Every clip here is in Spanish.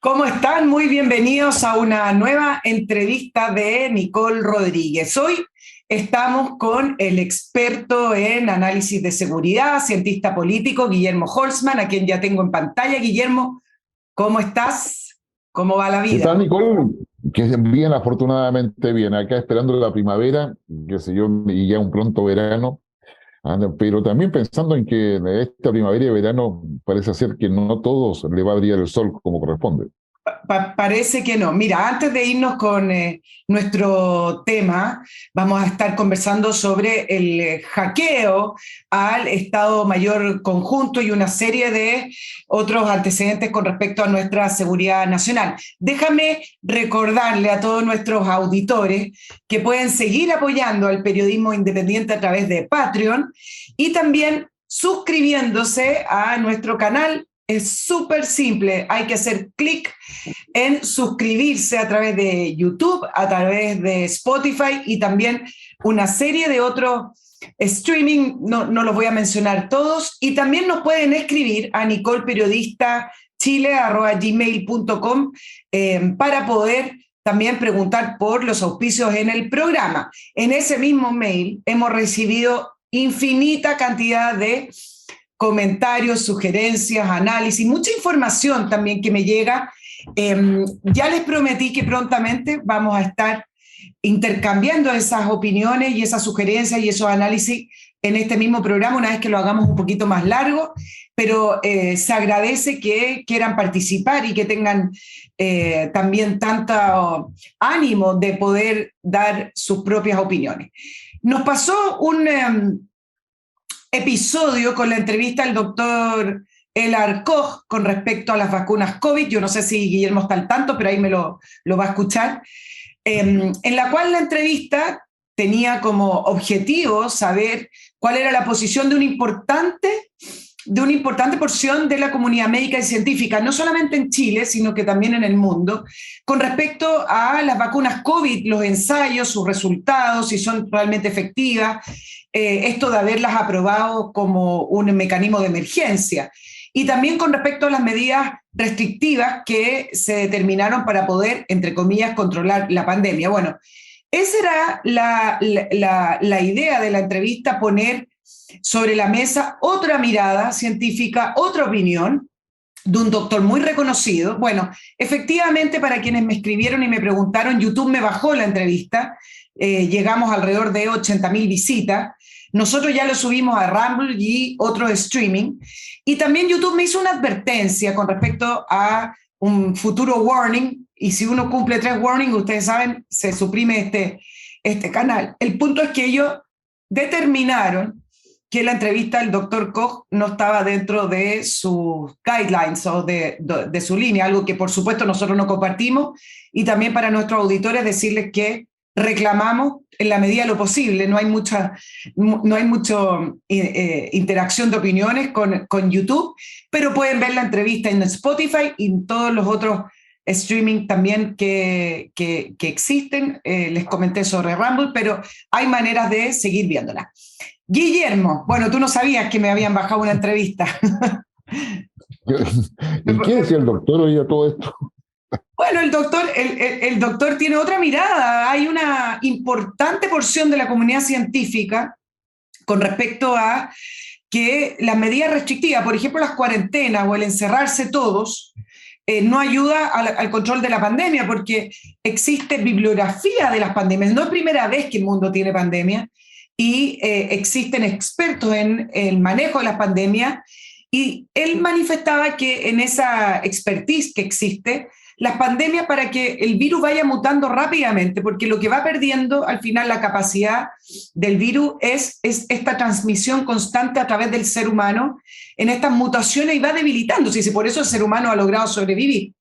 ¿Cómo están? Muy bienvenidos a una nueva entrevista de Nicole Rodríguez. Hoy estamos con el experto en análisis de seguridad, cientista político, Guillermo Holzman, a quien ya tengo en pantalla. Guillermo, ¿cómo estás? ¿Cómo va la ¿Qué vida? tal, Nicole? Que bien, afortunadamente bien. Acá esperando la primavera, qué sé yo, y ya un pronto verano. Pero también pensando en que esta primavera y verano parece ser que no a todos le va a brillar el sol como corresponde. Parece que no. Mira, antes de irnos con nuestro tema, vamos a estar conversando sobre el hackeo al Estado Mayor Conjunto y una serie de otros antecedentes con respecto a nuestra seguridad nacional. Déjame recordarle a todos nuestros auditores que pueden seguir apoyando al periodismo independiente a través de Patreon y también suscribiéndose a nuestro canal. Es súper simple, hay que hacer clic en suscribirse a través de YouTube, a través de Spotify y también una serie de otros streaming, no los voy a mencionar todos, y también nos pueden escribir a nicolperiodistachile@gmail.com para poder también preguntar por los auspicios en el programa. En ese mismo mail hemos recibido infinita cantidad de comentarios, sugerencias, análisis, mucha información también que me llega. Ya les prometí que prontamente vamos a estar intercambiando esas opiniones y esas sugerencias y esos análisis en este mismo programa una vez que lo hagamos un poquito más largo, pero se agradece que quieran participar y que tengan también tanto ánimo de poder dar sus propias opiniones. Nos pasó un episodio con la entrevista al doctor Elar Koch con respecto a las vacunas COVID. Yo no sé si Guillermo está al tanto, pero ahí me lo va a escuchar. En la cual la entrevista tenía como objetivo saber cuál era la posición de una importante porción de la comunidad médica y científica, no solamente en Chile, sino que también en el mundo, con respecto a las vacunas COVID, los ensayos, sus resultados, si son realmente efectivas, esto de haberlas aprobado como un mecanismo de emergencia. Y también con respecto a las medidas restrictivas que se determinaron para poder, entre comillas, controlar la pandemia. Bueno, esa era la idea de la entrevista, poner sobre la mesa otra mirada científica, otra opinión de un doctor muy reconocido. Bueno, efectivamente, para quienes me escribieron y me preguntaron, YouTube me bajó la entrevista, llegamos alrededor de 80.000 visitas. Nosotros ya lo subimos a Rumble y otros streaming. Y también YouTube me hizo una advertencia con respecto a un futuro warning. Y si uno cumple 3 warnings, ustedes saben, se suprime este canal. El punto es que ellos determinaron que la entrevista del doctor Koch no estaba dentro de sus guidelines o de su línea, algo que por supuesto nosotros no compartimos, y también para nuestros auditores decirles que reclamamos en la medida de lo posible, no hay mucha interacción de opiniones con YouTube, pero pueden ver la entrevista en Spotify y en todos los otros streaming también que existen. Les comenté sobre Rumble, pero hay maneras de seguir viéndola. Guillermo, bueno, tú no sabías que me habían bajado una entrevista. ¿Y qué decía el doctor hoy a todo esto? Bueno, el doctor tiene otra mirada. Hay una importante porción de la comunidad científica con respecto a que las medidas restrictivas, por ejemplo, las cuarentenas o el encerrarse todos, no ayuda al control de la pandemia, porque existe bibliografía de las pandemias. No es primera vez que el mundo tiene pandemia y existen expertos en el manejo de las pandemias, y él manifestaba que en esa expertise que existe, las pandemias, para que el virus vaya mutando rápidamente, porque lo que va perdiendo al final la capacidad del virus es esta transmisión constante a través del ser humano en estas mutaciones, y va debilitándose, y por eso el ser humano ha logrado sobrevivir.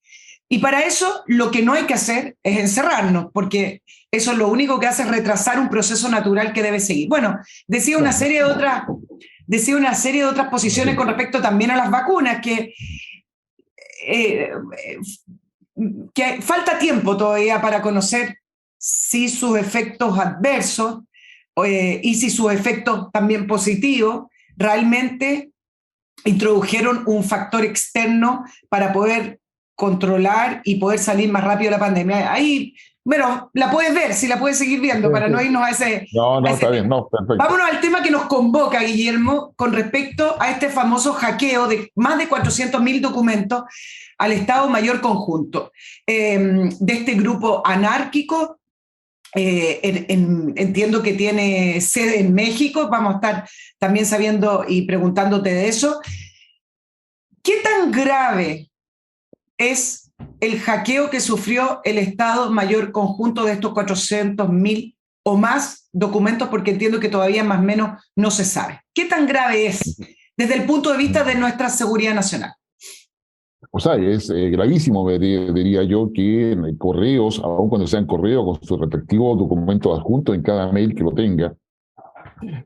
Y para eso lo que no hay que hacer es encerrarnos, porque eso lo único que hace es retrasar un proceso natural que debe seguir. Bueno, decía una serie de otras posiciones con respecto también a las vacunas, eh, que falta tiempo todavía para conocer si sus efectos adversos y si sus efectos también positivos realmente introdujeron un factor externo para poder controlar y poder salir más rápido de la pandemia. Ahí, bueno, la puedes ver, si la puedes seguir viendo, para no irnos a ese, No, a no, ese está bien, tema. no, perfecto. Vámonos al tema que nos convoca, Guillermo, con respecto a este famoso hackeo de más de 400.000 documentos al Estado Mayor Conjunto de este grupo anárquico. Entiendo que tiene sede en México, vamos a estar también sabiendo y preguntándote de eso. ¿Qué tan grave es el hackeo que sufrió el Estado Mayor Conjunto de estos 400.000 o más documentos? Porque entiendo que todavía más o menos no se sabe. ¿Qué tan grave es desde el punto de vista de nuestra seguridad nacional? O sea, es gravísimo, diría yo, que en correos, aun cuando sean correos con sus respectivos documentos adjuntos en cada mail que lo tenga,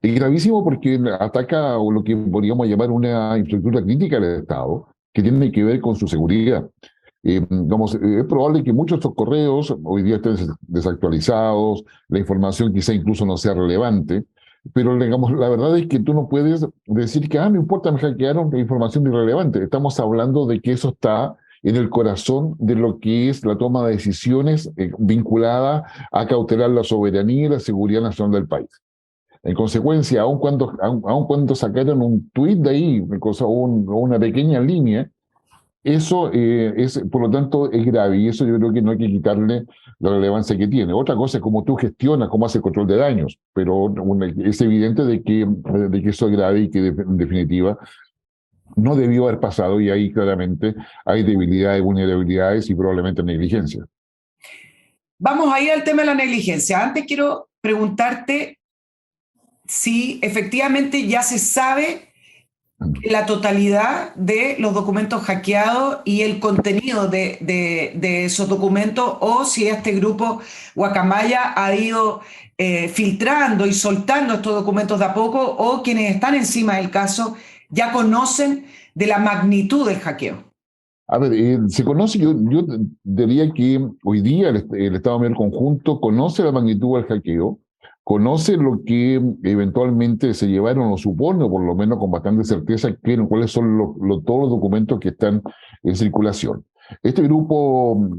es gravísimo porque ataca lo que podríamos llamar una infraestructura crítica del Estado, que tiene que ver con su seguridad. Digamos, es probable que muchos de estos correos hoy día estén desactualizados, la información quizá incluso no sea relevante, pero digamos, la verdad es que tú no puedes decir que, no importa, me hackearon, la información irrelevante. Estamos hablando de que eso está en el corazón de lo que es la toma de decisiones vinculada a cautelar la soberanía y la seguridad nacional del país. En consecuencia, aun cuando sacaron un tuit de ahí, una pequeña línea, eso por lo tanto, es grave y eso yo creo que no hay que quitarle la relevancia que tiene. Otra cosa es cómo tú gestionas, cómo haces el control de daños, pero es evidente de que eso es grave y que en definitiva no debió haber pasado y ahí claramente hay debilidades, vulnerabilidades y probablemente negligencia. Vamos a ir al tema de la negligencia. Antes quiero preguntarte si efectivamente ya se sabe la totalidad de los documentos hackeados y el contenido de esos documentos, o si este grupo Guacamaya ha ido filtrando y soltando estos documentos de a poco, o quienes están encima del caso ya conocen de la magnitud del hackeo. A ver, se conoce, yo diría que hoy día el Estado Mayor Conjunto conoce la magnitud del hackeo, conoce lo que eventualmente se llevaron, o supone, o por lo menos con bastante certeza, cuáles son todos los documentos que están en circulación. Este grupo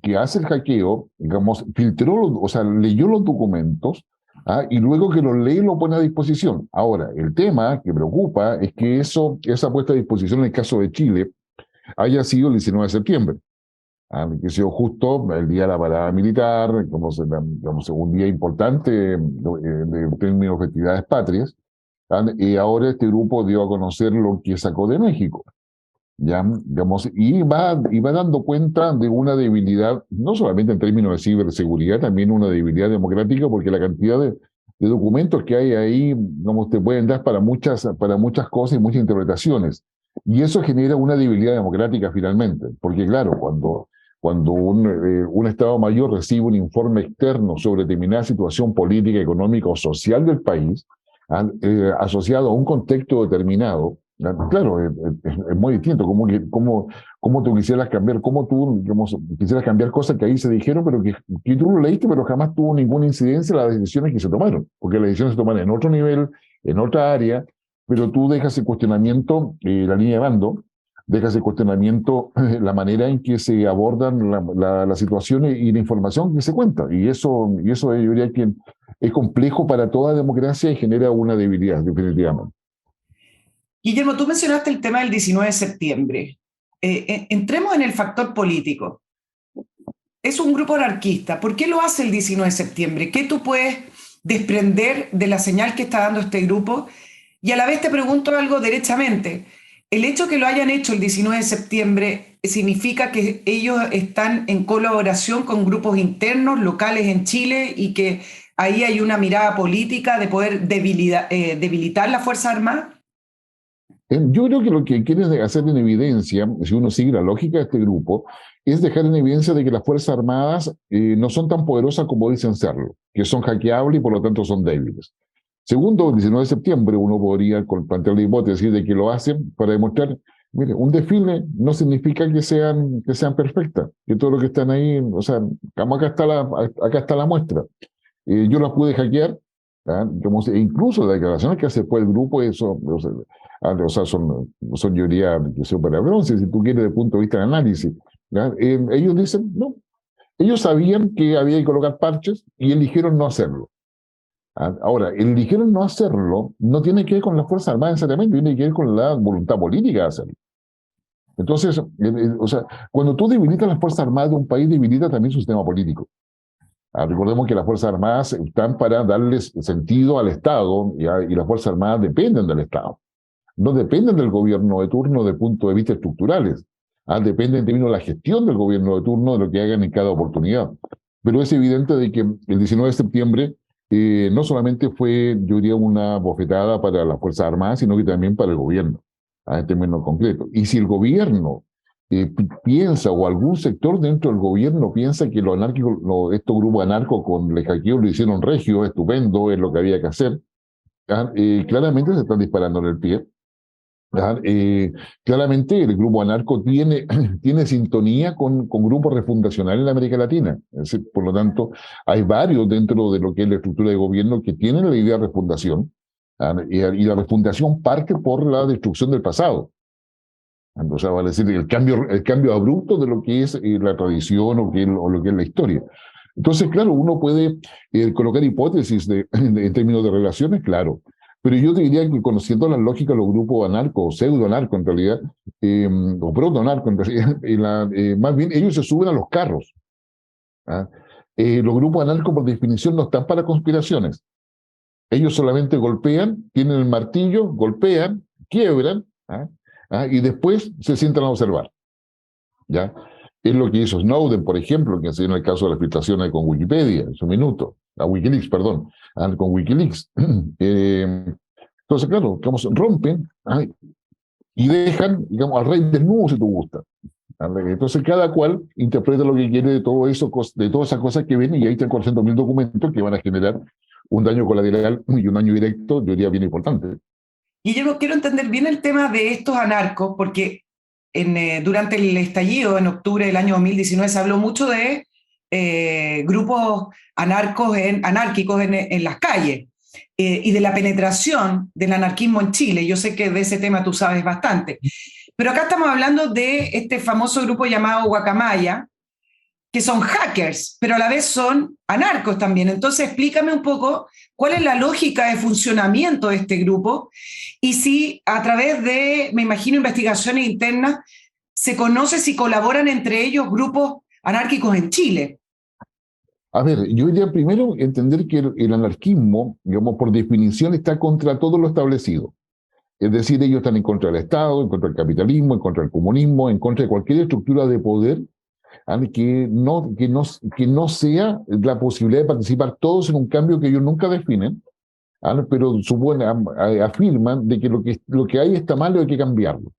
que hace el hackeo, digamos, filtró, o sea, leyó los documentos, y luego que los lee lo pone a disposición. Ahora, el tema que preocupa es que esa puesta a disposición en el caso de Chile haya sido el 19 de septiembre. Que ha sido justo el día de la parada militar, digamos, un día importante en términos de festividades patrias, y ahora este grupo dio a conocer lo que sacó de México, ¿ya? Digamos, y va dando cuenta de una debilidad, no solamente en términos de ciberseguridad, también una debilidad democrática, porque la cantidad de documentos que hay ahí, digamos, te pueden dar para muchas cosas y muchas interpretaciones. Y eso genera una debilidad democrática finalmente, porque claro, cuando un Estado Mayor recibe un informe externo sobre determinada situación política, económica o social del país, asociado a un contexto determinado, claro, es muy distinto. Cómo tú quisieras cambiar, quisieras cambiar cosas que ahí se dijeron, pero que tú lo leíste, pero jamás tuvo ninguna incidencia en las decisiones que se tomaron, porque las decisiones se toman en otro nivel, en otra área, pero tú dejas el cuestionamiento, la línea de bando, dejas el cuestionamiento la manera en que se abordan las situaciones y la información que se cuenta. Y eso yo diría que es complejo para toda democracia y genera una debilidad, definitivamente. Guillermo, tú mencionaste el tema del 19 de septiembre. Entremos en el factor político. Es un grupo anarquista. ¿Por qué lo hace el 19 de septiembre? ¿Qué tú puedes desprender de la señal que está dando este grupo? Y a la vez te pregunto algo derechamente. ¿El hecho que lo hayan hecho el 19 de septiembre significa que ellos están en colaboración con grupos internos, locales en Chile, y que ahí hay una mirada política de poder debilitar la Fuerza Armada? Yo creo que lo que quieren hacer en evidencia, si uno sigue la lógica de este grupo, es dejar en evidencia de que las Fuerzas Armadas no son tan poderosas como dicen serlo, que son hackeables y por lo tanto son débiles. Segundo, el 19 de septiembre uno podría plantear la hipótesis de que lo hacen para demostrar, mire, un desfile no significa que sean perfectas, que todo lo que están ahí, o sea, acá está la muestra. Yo las pude hackear, e incluso las declaraciones que hace después el grupo, son yo diría, que son para bronce, si tú quieres, desde el punto de vista de análisis. ¿ya? Ellos dicen, no, ellos sabían que había que colocar parches y eligieron no hacerlo. Ahora, eligieron no hacerlo no tiene que ver con las Fuerzas Armadas necesariamente, tiene que ver con la voluntad política de hacerlo. Entonces, o sea, cuando tú debilitas las Fuerzas Armadas de un país, debilita también su sistema político. Recordemos que las Fuerzas Armadas están para darles sentido al Estado y las Fuerzas Armadas dependen del Estado. No dependen del gobierno de turno desde el punto de vista estructurales. Dependen en términos de la gestión del gobierno de turno, de lo que hagan en cada oportunidad. Pero es evidente de que el 19 de septiembre no solamente fue, yo diría, una bofetada para las Fuerzas Armadas, sino que también para el gobierno, en términos concretos. Y si el gobierno piensa, o algún sector dentro del gobierno piensa que los anárquicos, estos grupos anarcos con el hackeo lo hicieron regio, estupendo, es lo que había que hacer, claramente se están disparando en el pie. Claramente el grupo anarco tiene, tiene sintonía con grupos refundacionales en América Latina. Por lo tanto, hay varios dentro de lo que es la estructura de gobierno que tienen la idea de refundación, y la refundación parte por la destrucción del pasado. O sea, vale decir, el cambio abrupto de lo que es la tradición o lo que es la historia. Entonces, claro, uno puede colocar hipótesis en términos de relaciones, claro. Pero yo te diría que conociendo la lógica de los grupos anarcos, o pseudo-anarcos en realidad, o proto-anarcos en realidad, más bien ellos se suben a los carros. Los grupos anarcos, por definición, no están para conspiraciones. Ellos solamente golpean, tienen el martillo, golpean, quiebran, y después se sientan a observar. ¿Ya? Es lo que hizo Snowden, por ejemplo, que enseñó en el caso de las filtraciones con Wikipedia, en su minuto, Wikileaks, perdón, con Wikileaks. Entonces, claro, digamos, rompen y dejan, digamos, al rey desnudo, si tú gustas. Entonces, cada cual interpreta lo que quiere de todo eso, de todas esas cosas que ven, y ahí están 400.000 documentos que van a generar un daño colateral y un daño directo, yo diría, bien importante. Y yo no quiero entender bien el tema de estos anarcos, porque durante el estallido, en octubre del año 2019, se habló mucho de grupos anárquicos en las calles, y de la penetración del anarquismo en Chile. Yo sé que de ese tema tú sabes bastante. Pero acá estamos hablando de este famoso grupo llamado Guacamaya, que son hackers, pero a la vez son anarcos también. Entonces, explícame un poco cuál es la lógica de funcionamiento de este grupo y si a través de, me imagino, investigaciones internas, se conoce si colaboran entre ellos grupos anárquicos en Chile. A ver, yo diría primero entender que el anarquismo, digamos, por definición, está contra todo lo establecido. Es decir, ellos están en contra del Estado, en contra del capitalismo, en contra del comunismo, en contra de cualquier estructura de poder que no sea la posibilidad de participar todos en un cambio que ellos nunca definen, pero afirman de que lo que hay está mal y hay que cambiarlo.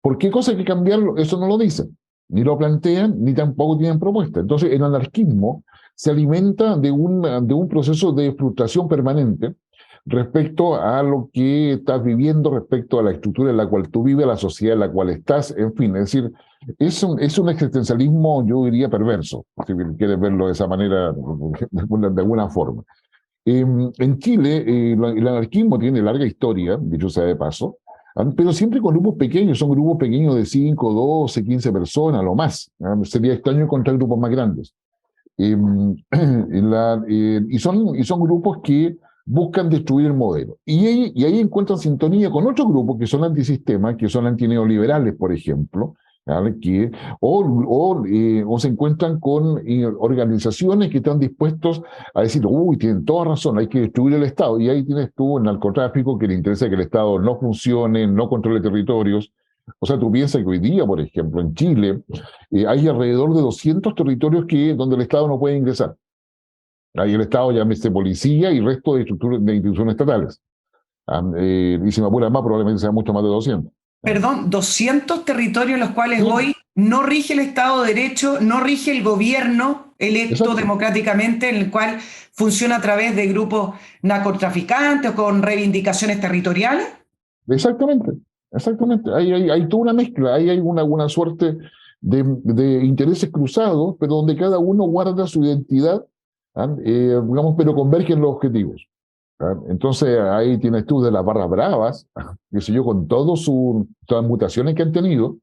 ¿Por qué cosa hay que cambiarlo? Eso no lo dicen, ni lo plantean, ni tampoco tienen propuesta. Entonces, el anarquismo se alimenta de un proceso de frustración permanente respecto a lo que estás viviendo, respecto a la estructura en la cual tú vives, a la sociedad en la cual estás, en fin, es decir, es un existencialismo, yo diría, perverso, si quieres verlo de esa manera, de alguna forma. En Chile, el anarquismo tiene larga historia, dicho sea de paso, pero siempre con grupos pequeños, son grupos pequeños de 5, 12, 15 personas, lo más. Sería extraño encontrar grupos más grandes. Y son grupos que buscan destruir el modelo. Y ahí encuentran sintonía con otros grupos que son antisistema, que son antineoliberales, por ejemplo, o se encuentran con organizaciones que están dispuestos a decir, uy, tienen toda razón, hay que destruir el Estado. Y ahí tienes tú el narcotráfico, que le interesa que el Estado no funcione, no controle territorios. O sea, tú piensas que hoy día, por ejemplo, en Chile, hay alrededor de 200 territorios donde el Estado no puede ingresar. Ahí el Estado, llámese policía y resto de instituciones estatales. Y si me apuras más, probablemente sea mucho más de 200. Perdón, 200 territorios en los cuales hoy no rige el Estado de Derecho, no rige el gobierno electo democráticamente, en el cual funciona a través de grupos narcotraficantes o con reivindicaciones territoriales. Exactamente. Hay toda una mezcla, ahí hay una suerte de intereses cruzados, pero donde cada uno guarda su identidad, digamos, pero convergen los objetivos. Entonces ahí tienes tú de las barras bravas, qué sé yo, con todas las mutaciones que han tenido,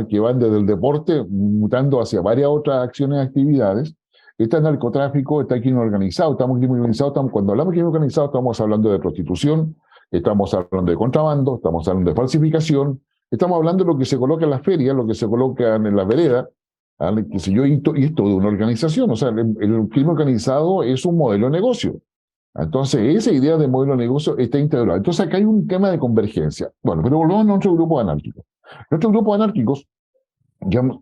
que van desde el deporte mutando hacia varias otras acciones y actividades. Está el narcotráfico, está el crimen organizado, cuando hablamos de crimen organizado estamos hablando de prostitución, estamos hablando de contrabando, estamos hablando de falsificación, estamos hablando de lo que se coloca en las ferias, lo que se coloca en la vereda, qué sé yo, y es toda una organización. O sea, el crimen organizado es un modelo de negocio. Entonces, esa idea de modelo de negocio está integrada. Entonces, acá hay un tema de convergencia. Bueno, pero volvamos a nuestro grupo anárquico. Nuestros grupos anárquicos digamos,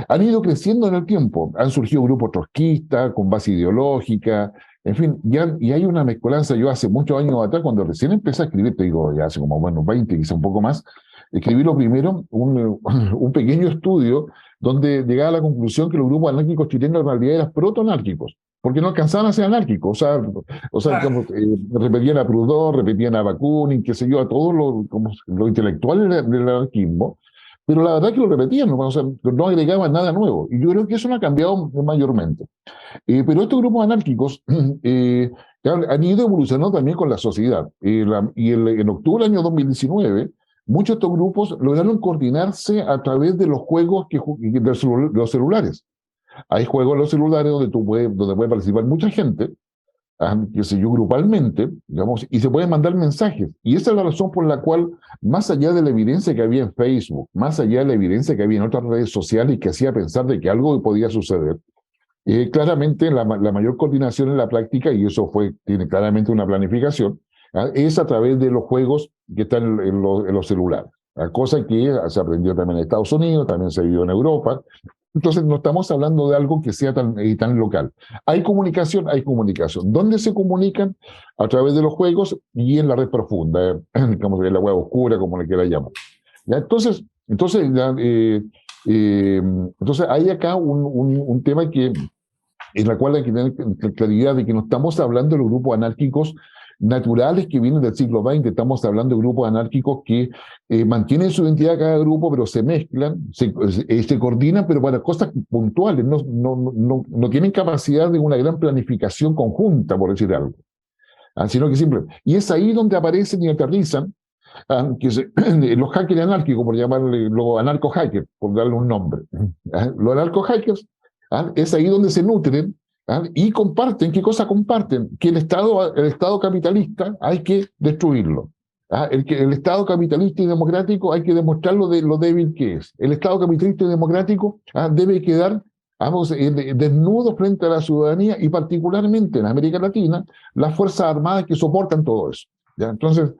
han ido creciendo en el tiempo. Han surgido grupos trotskistas con base ideológica, en fin, y hay una mezcolanza. Yo hace muchos años atrás, cuando recién empecé a escribir, te digo, ya hace como, bueno, 20, quizá un poco más, escribí lo primero, un pequeño estudio donde llegaba a la conclusión que los grupos anárquicos chilenos en realidad eran protoanárquicos, porque no alcanzaban a ser anárquicos. Digamos, repetían a Proudhon, repetían a Bakunin, qué sé yo, a todos los intelectuales del anarquismo, pero la verdad es que lo repetían, ¿no? O sea, no agregaban nada nuevo. Y yo creo que eso no ha cambiado mayormente. Pero estos grupos anárquicos han ido evolucionando también con la sociedad. En octubre del año 2019, muchos de estos grupos lograron coordinarse a través de los juegos de los celulares. Hay juegos en los celulares donde puede participar mucha gente, qué sé yo, grupalmente, digamos, y se pueden mandar mensajes. Y esa es la razón por la cual, más allá de la evidencia que había en Facebook, más allá de la evidencia que había en otras redes sociales que hacía pensar de que algo podía suceder, claramente la mayor coordinación en la práctica, y eso tiene claramente una planificación, es a través de los juegos que están en los celulares. Cosa que se aprendió también en Estados Unidos, también se vio en Europa. Entonces, no estamos hablando de algo que sea tan local. Hay comunicación. ¿Dónde se comunican? A través de los juegos y en la red profunda, como en la web oscura, como le quiera llamar. ¿Ya? Entonces hay acá un tema en la cual hay que tener claridad de que no estamos hablando de los grupos anárquicos naturales que vienen del siglo XX, estamos hablando de grupos anárquicos que mantienen su identidad cada grupo, pero se mezclan, se coordinan, pero para cosas puntuales, no tienen capacidad de una gran planificación conjunta, por decir algo, sino que simplemente. Y es ahí donde aparecen y aterrizan los hackers anárquicos, por llamarle los anarco-hackers, por darle un nombre. Los anarco-hackers es ahí donde se nutren y comparten. ¿Qué cosa comparten? Que el Estado capitalista hay que destruirlo. El Estado capitalista y democrático hay que demostrar lo débil que es. El Estado capitalista y democrático debe quedar desnudo frente a la ciudadanía, y particularmente en América Latina, las Fuerzas Armadas que soportan todo eso. ¿Ya? Entonces,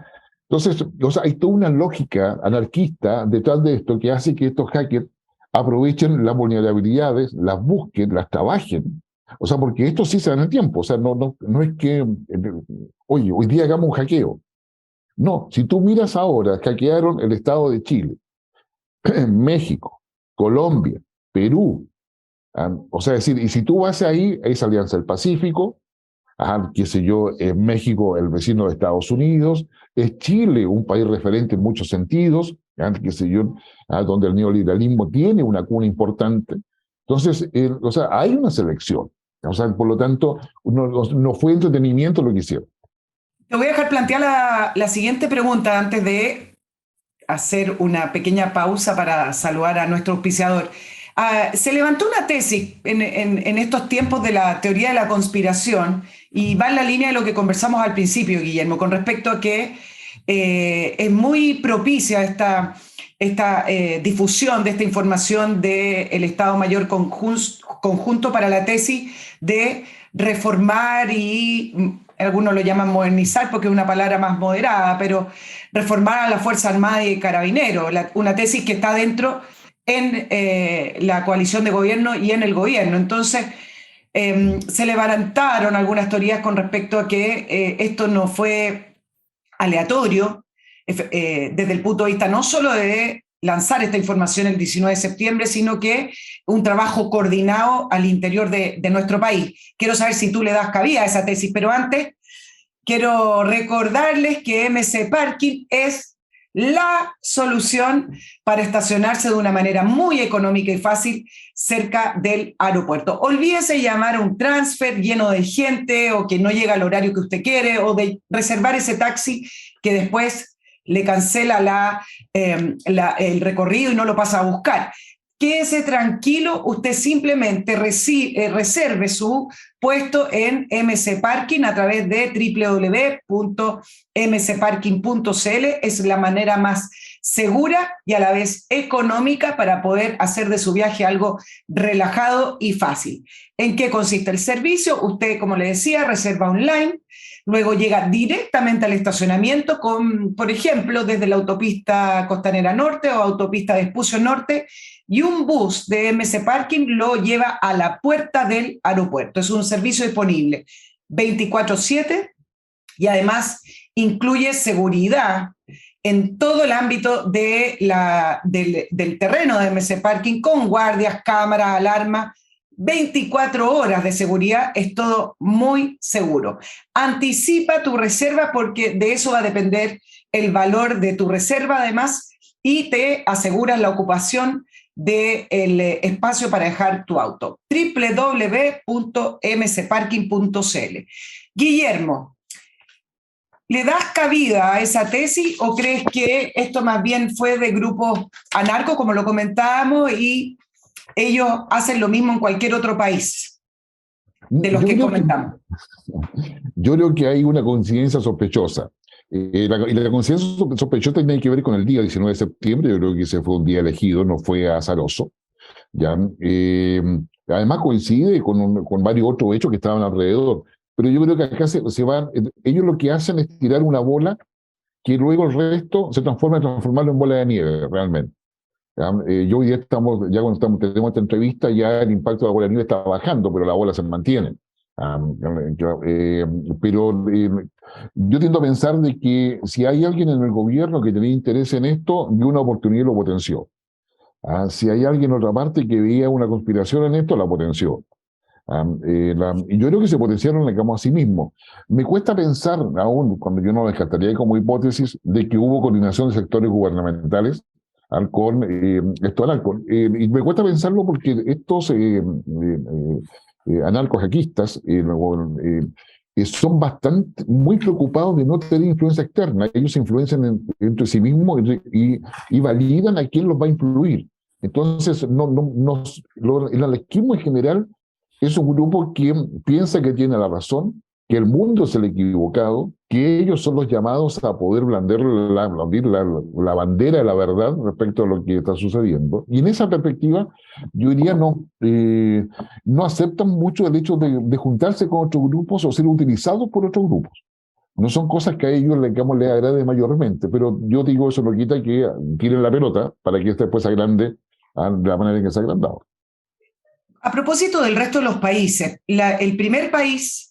o sea, hay toda una lógica anarquista detrás de esto que hace que estos hackers aprovechen las vulnerabilidades, las busquen, las trabajen. O sea, porque esto sí se da en el tiempo. O sea, no es que, oye, hoy día hagamos un hackeo. No, si tú miras ahora, hackearon el Estado de Chile, México, Colombia, Perú. O sea, es decir, y si tú vas ahí, es Alianza del Pacífico, qué sé yo, es México el vecino de Estados Unidos, es Chile un país referente en muchos sentidos, qué sé yo, donde el neoliberalismo tiene una cuna importante. Entonces, o sea, hay una selección. O sea, por lo tanto, no fue entretenimiento lo que hicieron. Te voy a dejar plantear la siguiente pregunta antes de hacer una pequeña pausa para saludar a nuestro auspiciador. Se levantó una tesis en estos tiempos de la teoría de la conspiración, y va en la línea de lo que conversamos al principio, Guillermo, con respecto a que es muy propicia esta difusión de esta información del Estado Mayor Conjunto para la tesis de reformar y algunos lo llaman modernizar porque es una palabra más moderada, pero reformar a la Fuerza Armada y Carabineros, una tesis que está dentro en la coalición de gobierno y en el gobierno. Entonces, se levantaron algunas teorías con respecto a que esto no fue aleatorio, desde el punto de vista no solo de lanzar esta información el 19 de septiembre, sino que un trabajo coordinado al interior de nuestro país. Quiero saber si tú le das cabida a esa tesis, pero antes quiero recordarles que MC Parking es la solución para estacionarse de una manera muy económica y fácil cerca del aeropuerto. Olvídese llamar a un transfer lleno de gente o que no llega al horario que usted quiere, o de reservar ese taxi que después le cancela el recorrido y no lo pasa a buscar. Quédese tranquilo, usted simplemente reserve su puesto en MC Parking a través de www.mcparking.cl. Es la manera más segura y a la vez económica para poder hacer de su viaje algo relajado y fácil. ¿En qué consiste el servicio? Usted, como le decía, reserva online, luego llega directamente al estacionamiento, por ejemplo, desde la autopista Costanera Norte o autopista Vespucio Norte, y un bus de MC Parking lo lleva a la puerta del aeropuerto. Es un servicio disponible 24/7 y además incluye seguridad en todo el ámbito del terreno de MC Parking, con guardias, cámaras, alarmas, 24 horas de seguridad, es todo muy seguro. Anticipa tu reserva porque de eso va a depender el valor de tu reserva además, y te aseguras la ocupación del espacio para dejar tu auto. www.mcparking.cl. Guillermo, ¿le das cabida a esa tesis o crees que esto más bien fue de grupos anarcos, como lo comentábamos, y ellos hacen lo mismo en cualquier otro país de los que comentamos? Yo creo que hay una coincidencia sospechosa. Y la coincidencia sospechosa tiene que ver con el día 19 de septiembre. Yo creo que ese fue un día elegido, no fue azaroso. ¿Ya? Además coincide con varios otros hechos que estaban alrededor. Pero yo creo que acá ellos lo que hacen es tirar una bola que luego el resto se transformarlo en bola de nieve, realmente. Yo hoy día cuando tenemos esta entrevista, ya el impacto de la bola de nieve está bajando, pero la bola se mantiene. Yo tiendo a pensar de que si hay alguien en el gobierno que tenía interés en esto, vio una oportunidad y lo potenció. Si hay alguien en otra parte que veía una conspiración en esto, la potenció. Y yo creo que se potenciaron, digamos, a sí mismos. Me cuesta pensar, aún cuando yo no descartaría como hipótesis, de que hubo coordinación de sectores gubernamentales y me cuesta pensarlo porque estos anarcojaquistas son muy preocupados de no tener influencia externa. Ellos se influencian entre sí mismos y validan a quién los va a influir. Entonces, el anarquismo en general es un grupo que piensa que tiene la razón, que el mundo es el equivocado, que ellos son los llamados a poder blandir la bandera de la verdad respecto a lo que está sucediendo. Y en esa perspectiva, yo diría no aceptan mucho el hecho de juntarse con otros grupos o ser utilizados por otros grupos. No son cosas que a ellos les agrade mayormente, pero yo digo, eso no quita que tiren la pelota para que después se agrande de la manera en que se ha agrandado. A propósito del resto de los países, el primer país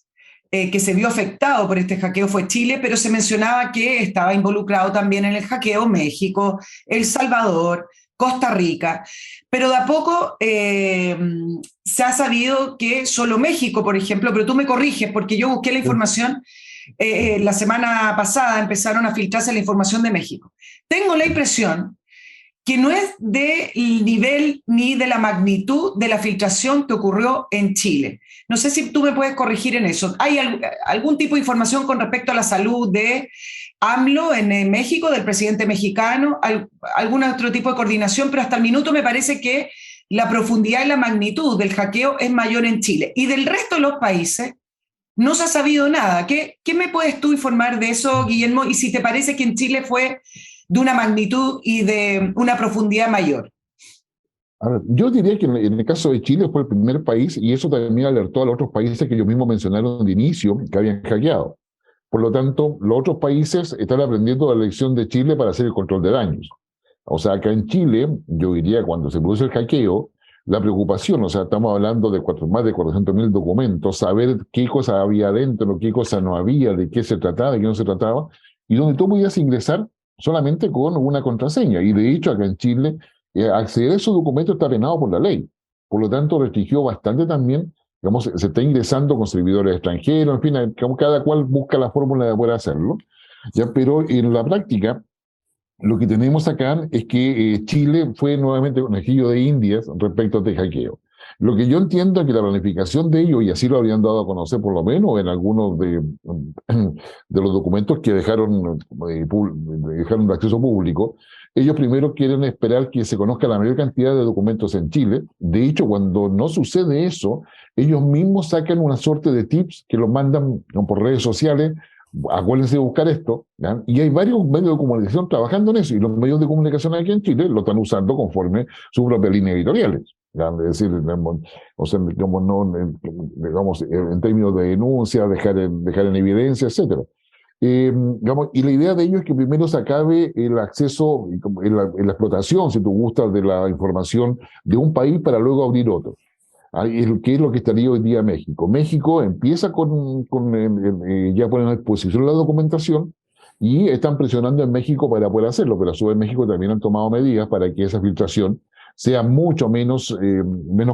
que se vio afectado por este hackeo fue Chile, pero se mencionaba que estaba involucrado también en el hackeo México, El Salvador, Costa Rica, pero de a poco se ha sabido que solo México, por ejemplo, pero tú me corriges porque yo busqué la información, la semana pasada empezaron a filtrarse la información de México. Tengo la impresión que no es del nivel ni de la magnitud de la filtración que ocurrió en Chile. No sé si tú me puedes corregir en eso. ¿Hay algún tipo de información con respecto a la salud de AMLO en México, del presidente mexicano? ¿Algún otro tipo de coordinación? Pero hasta el minuto me parece que la profundidad y la magnitud del hackeo es mayor en Chile. Y del resto de los países no se ha sabido nada. ¿Qué me puedes tú informar de eso, Guillermo? Y si te parece que en Chile fue de una magnitud y de una profundidad mayor. A ver, yo diría que en el caso de Chile fue el primer país, y eso también alertó a los otros países que ellos mismos mencionaron de inicio que habían hackeado. Por lo tanto, los otros países están aprendiendo de la lección de Chile para hacer el control de daños. O sea, acá en Chile, yo diría, cuando se produce el hackeo, la preocupación, o sea, estamos hablando de más de 400.000 documentos, saber qué cosa había adentro, qué cosa no había, de qué se trataba, de qué no se trataba, y donde tú podías ingresar solamente con una contraseña. Y de hecho, acá en Chile, acceder a esos documentos está penado por la ley. Por lo tanto, restringió bastante también, digamos, se está ingresando con servidores extranjeros, en fin, cada cual busca la fórmula de poder hacerlo. ¿Ya? Pero en la práctica, lo que tenemos acá es que Chile fue nuevamente un conejillo de Indias respecto a este hackeo. Lo que yo entiendo es que la planificación de ellos, y así lo habrían dado a conocer por lo menos en algunos de los documentos que dejaron de acceso público, ellos primero quieren esperar que se conozca la mayor cantidad de documentos en Chile. De hecho, cuando no sucede eso, ellos mismos sacan una suerte de tips que los mandan por redes sociales. Acuérdense de buscar esto, ¿ya? Y hay varios medios de comunicación trabajando en eso, y los medios de comunicación aquí en Chile lo están usando conforme sus propias líneas editoriales. ¿Ya? Es decir, o sea, digamos, no, digamos, en términos de denuncia, dejar en evidencia, etcétera. Digamos, y la idea de ello es que primero se acabe el acceso, en la explotación, si tú gustas, de la información de un país para luego abrir otro. ¿Qué es lo que estaría hoy día México? México empieza ya ponen a disposición la documentación y están presionando en México para poder hacerlo, pero a su vez México también han tomado medidas para que esa filtración sea mucho menos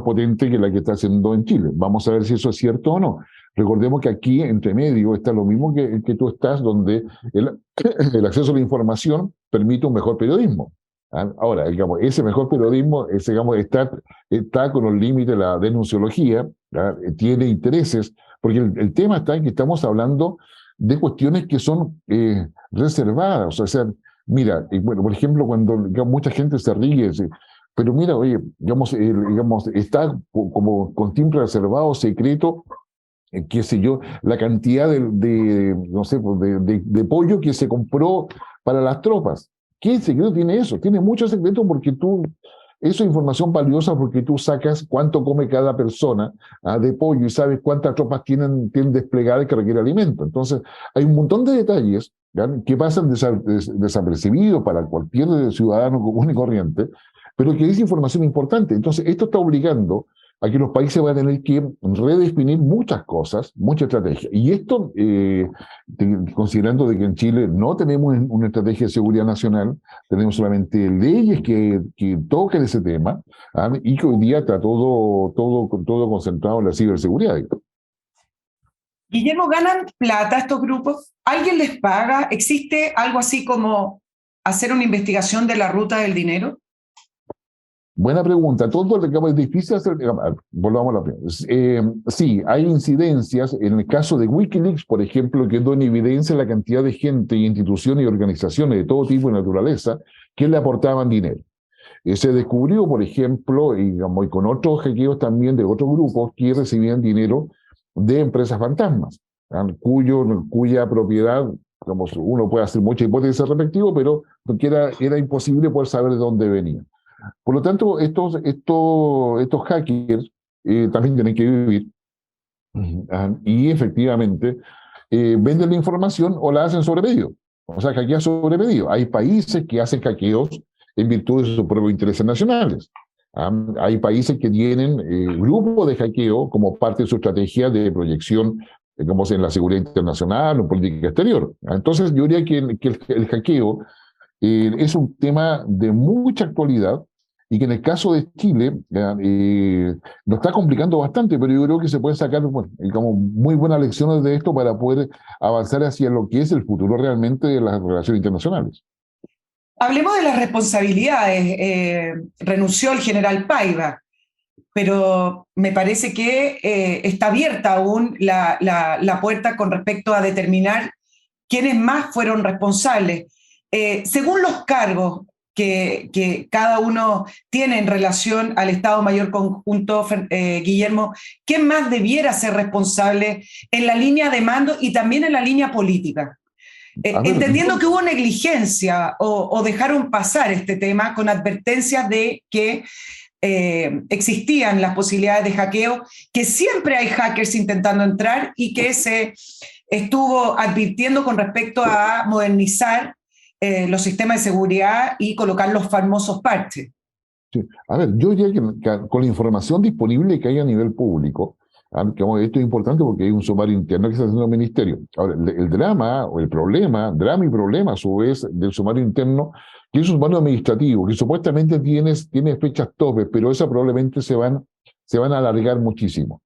potente que la que está haciendo en Chile. Vamos a ver si eso es cierto o no. Recordemos que aquí, entre medio, está lo mismo que tú estás, donde el acceso a la información permite un mejor periodismo. Ahora, digamos, ese mejor periodismo digamos, está con los límites de la denunciología, tiene intereses, porque el tema está en que estamos hablando de cuestiones que son reservadas. O sea, mira, bueno, por ejemplo, cuando digamos, mucha gente se ríe, pero mira, oye, digamos, está como con timbre reservado, secreto, qué sé yo, la cantidad no sé, de pollo que se compró para las tropas. ¿Qué secreto tiene eso? Tiene mucho secreto porque eso es información valiosa porque tú sacas cuánto come cada persona de pollo y sabes cuántas tropas tienen desplegadas que requieren alimento. Entonces, hay un montón de detalles, ¿ya?, que pasan desapercibidos para cualquier ciudadano común y corriente, pero que es información importante. Entonces, esto está obligando a que los países van a tener que redefinir muchas cosas, mucha estrategia. Y esto, considerando de que en Chile no tenemos una estrategia de seguridad nacional, tenemos solamente leyes que tocan ese tema, y que hoy día está todo concentrado en la ciberseguridad. Guillermo, ¿ganan plata estos grupos? ¿Alguien les paga? ¿Existe algo así como hacer una investigación de la ruta del dinero? Buena pregunta. Todo lo que es difícil hacer. Volvamos a la primera. Sí, hay incidencias. En el caso de Wikileaks, por ejemplo, quedó en evidencia la cantidad de gente, instituciones y organizaciones de todo tipo y naturaleza que le aportaban dinero. Se descubrió, por ejemplo, y con otros hackeos también de otros grupos que recibían dinero de empresas fantasmas, cuya propiedad, digamos, uno puede hacer muchas hipótesis al respectivo, pero que era imposible poder saber de dónde venía. Por lo tanto, estos hackers también tienen que vivir, y efectivamente venden la información o la hacen sobre pedido. O sea, hackean sobre pedido. Hay países que hacen hackeos en virtud de sus propios intereses nacionales. Hay países que tienen grupos de hackeo como parte de su estrategia de proyección, como en la seguridad internacional o política exterior. Entonces, yo diría que el hackeo es un tema de mucha actualidad y que en el caso de Chile nos está complicando bastante, pero yo creo que se pueden sacar como muy buenas lecciones de esto para poder avanzar hacia lo que es el futuro realmente de las relaciones internacionales. Hablemos de las responsabilidades. Renunció el general Paiva, pero me parece que está abierta aún la puerta con respecto a determinar quiénes más fueron responsables. Según los cargos que cada uno tiene en relación al Estado Mayor Conjunto, Guillermo, ¿quién más debiera ser responsable en la línea de mando y también en la línea política? Entendiendo que hubo negligencia o dejaron pasar este tema con advertencias de que existían las posibilidades de hackeo, que siempre hay hackers intentando entrar y que se estuvo advirtiendo con respecto a modernizar los sistemas de seguridad y colocar los famosos parches. Sí. A ver, yo diría que con la información disponible que hay a nivel público, esto es importante porque hay un sumario interno que está haciendo el ministerio. Ahora, el drama o el problema, drama y problema a su vez del sumario interno, que es un sumario administrativo, que supuestamente tiene fechas topes, pero esas probablemente se van a alargar muchísimo.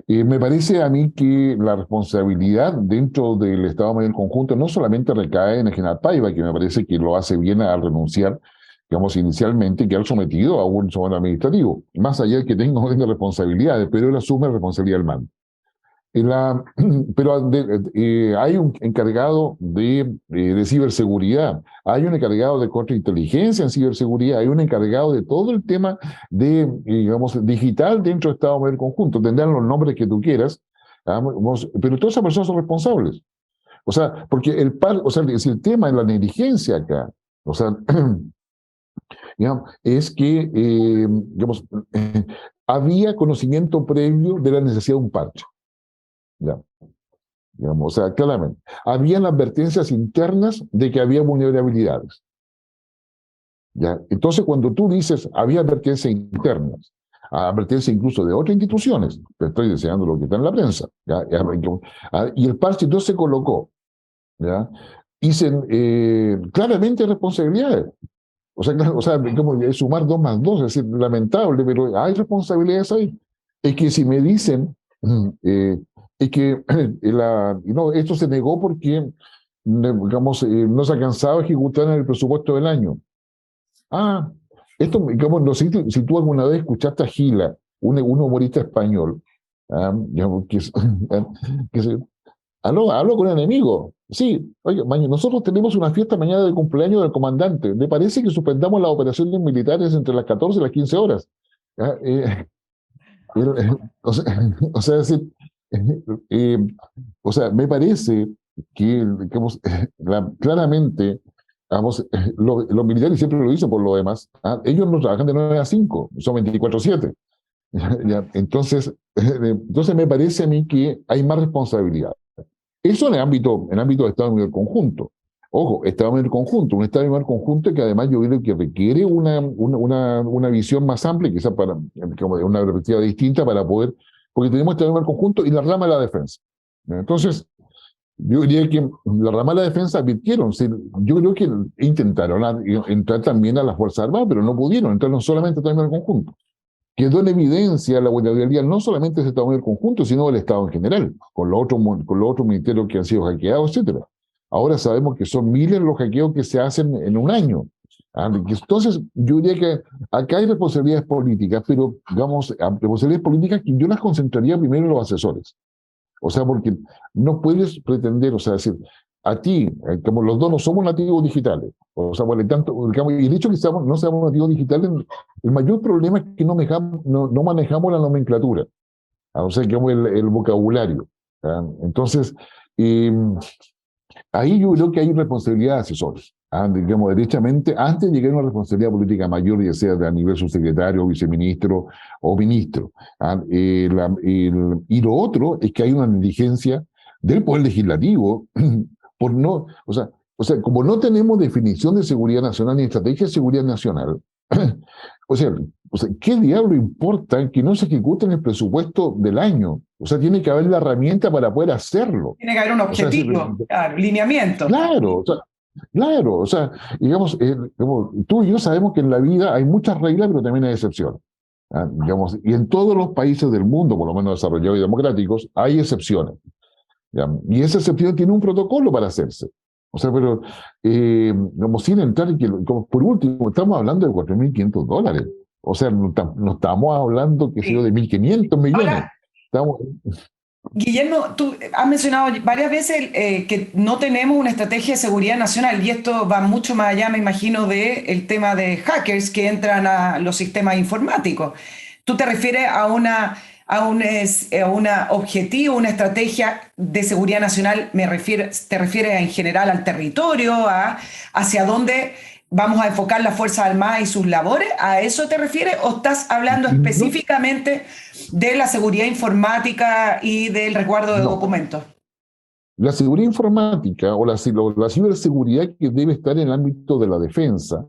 Me parece a mí que la responsabilidad dentro del Estado Mayor Conjunto no solamente recae en el general Paiva, que me parece que lo hace bien al renunciar, digamos, inicialmente quedar sometido a un somano administrativo, más allá de que tenga orden de responsabilidades, pero él asume la responsabilidad del mando. Pero hay un encargado de ciberseguridad, hay un encargado de contrainteligencia en ciberseguridad, hay un encargado de todo el tema de, digamos, digital dentro de Estado Mayor Conjunto. Tendrán los nombres que tú quieras, pero todas esas personas son responsables. O sea, porque o sea, si el tema de la negligencia acá, o sea, digamos, es que, digamos, había conocimiento previo de la necesidad de un parche. Ya, digamos, o sea, claramente. Habían advertencias internas de que había vulnerabilidades. ¿Ya? Entonces, cuando tú dices había advertencias internas, advertencias incluso de otras instituciones, te estoy deseando lo que está en la prensa, ¿ya? Y el parche entonces se colocó, ¿ya? Dicen claramente responsabilidades. O sea, como sumar 2 más 2, es decir, lamentable, pero hay responsabilidades ahí. Es que si me dicen, es que no, esto se negó porque, digamos, no se alcanzaba a ejecutar en el presupuesto del año. Ah, esto, digamos, no sé si tú alguna vez escuchaste a Gila, un humorista español, digamos, que hablo con el enemigo. Sí, oye, nosotros tenemos una fiesta mañana de cumpleaños del comandante. ¿Le parece que suspendamos las operaciones militares entre las 14 y las 15 horas? Ah, o sea, o sea, es decir, eh, o sea, me parece que, digamos, claramente, vamos, los militares siempre lo dicen por lo demás, ellos no trabajan de 9 a 5, son 24/7. Ya, entonces me parece a mí que hay más responsabilidad. Eso en ámbito de Estado Mayor Conjunto. Ojo, Estado Mayor Conjunto, un Estado Mayor Conjunto que además yo creo que requiere una visión más amplia, quizás para como una perspectiva distinta para poder, porque tenemos Estado Mayor Conjunto y la rama de la defensa. Entonces, yo diría que la rama de la defensa advirtieron, yo creo que intentaron entrar también a las Fuerzas Armadas, pero no pudieron, entraron solamente a Estado Mayor Conjunto. Quedó en evidencia la vulnerabilidad no solamente del Estado Mayor Conjunto, sino del Estado en general, con los otros ministerios que han sido hackeados, etc. Ahora sabemos que son miles los hackeos que se hacen en un año. Entonces, yo diría que acá hay responsabilidades políticas, pero, digamos, responsabilidades políticas que yo las concentraría primero en los asesores. O sea, porque no puedes pretender, o sea, decir, a ti, como los dos no somos nativos digitales, o sea, por el tanto, y el hecho de que no seamos nativos digitales, el mayor problema es que no manejamos la nomenclatura, o sea, como el vocabulario. Entonces, ahí yo creo que hay responsabilidad de asesores. Digamos, derechamente, antes de llegar a una responsabilidad política mayor, ya sea a nivel subsecretario, viceministro o ministro. Y lo otro es que hay una negligencia del Poder Legislativo por no, o sea, como no tenemos definición de seguridad nacional ni estrategia de seguridad nacional, o sea, ¿qué diablo importa que no se ejecute en el presupuesto del año? O sea, tiene que haber la herramienta para poder hacerlo. Tiene que haber un objetivo, claro, lineamiento. Claro, o sea, digamos, tú y yo sabemos que en la vida hay muchas reglas, pero también hay excepciones. Digamos, y en todos los países del mundo, por lo menos desarrollados y democráticos, hay excepciones. ¿Ya? Y esa excepción tiene un protocolo para hacerse. O sea, pero, como sin entrar, como por último, estamos hablando de $4.500. O sea, no estamos hablando, qué sé yo, de 1.500 millones. Ahora, estamos... Guillermo, tú has mencionado varias veces que no tenemos una estrategia de seguridad nacional y esto va mucho más allá, me imagino, del tema de hackers que entran a los sistemas informáticos. ¿Tú te refieres a una objetivo, una estrategia de seguridad nacional? ¿Te refieres en general al territorio, hacia dónde vamos a enfocar las Fuerzas Armadas y sus labores? ¿A eso te refieres? ¿O estás hablando específicamente de la seguridad informática y del resguardo de documentos? La seguridad informática o la ciberseguridad que debe estar en el ámbito de la defensa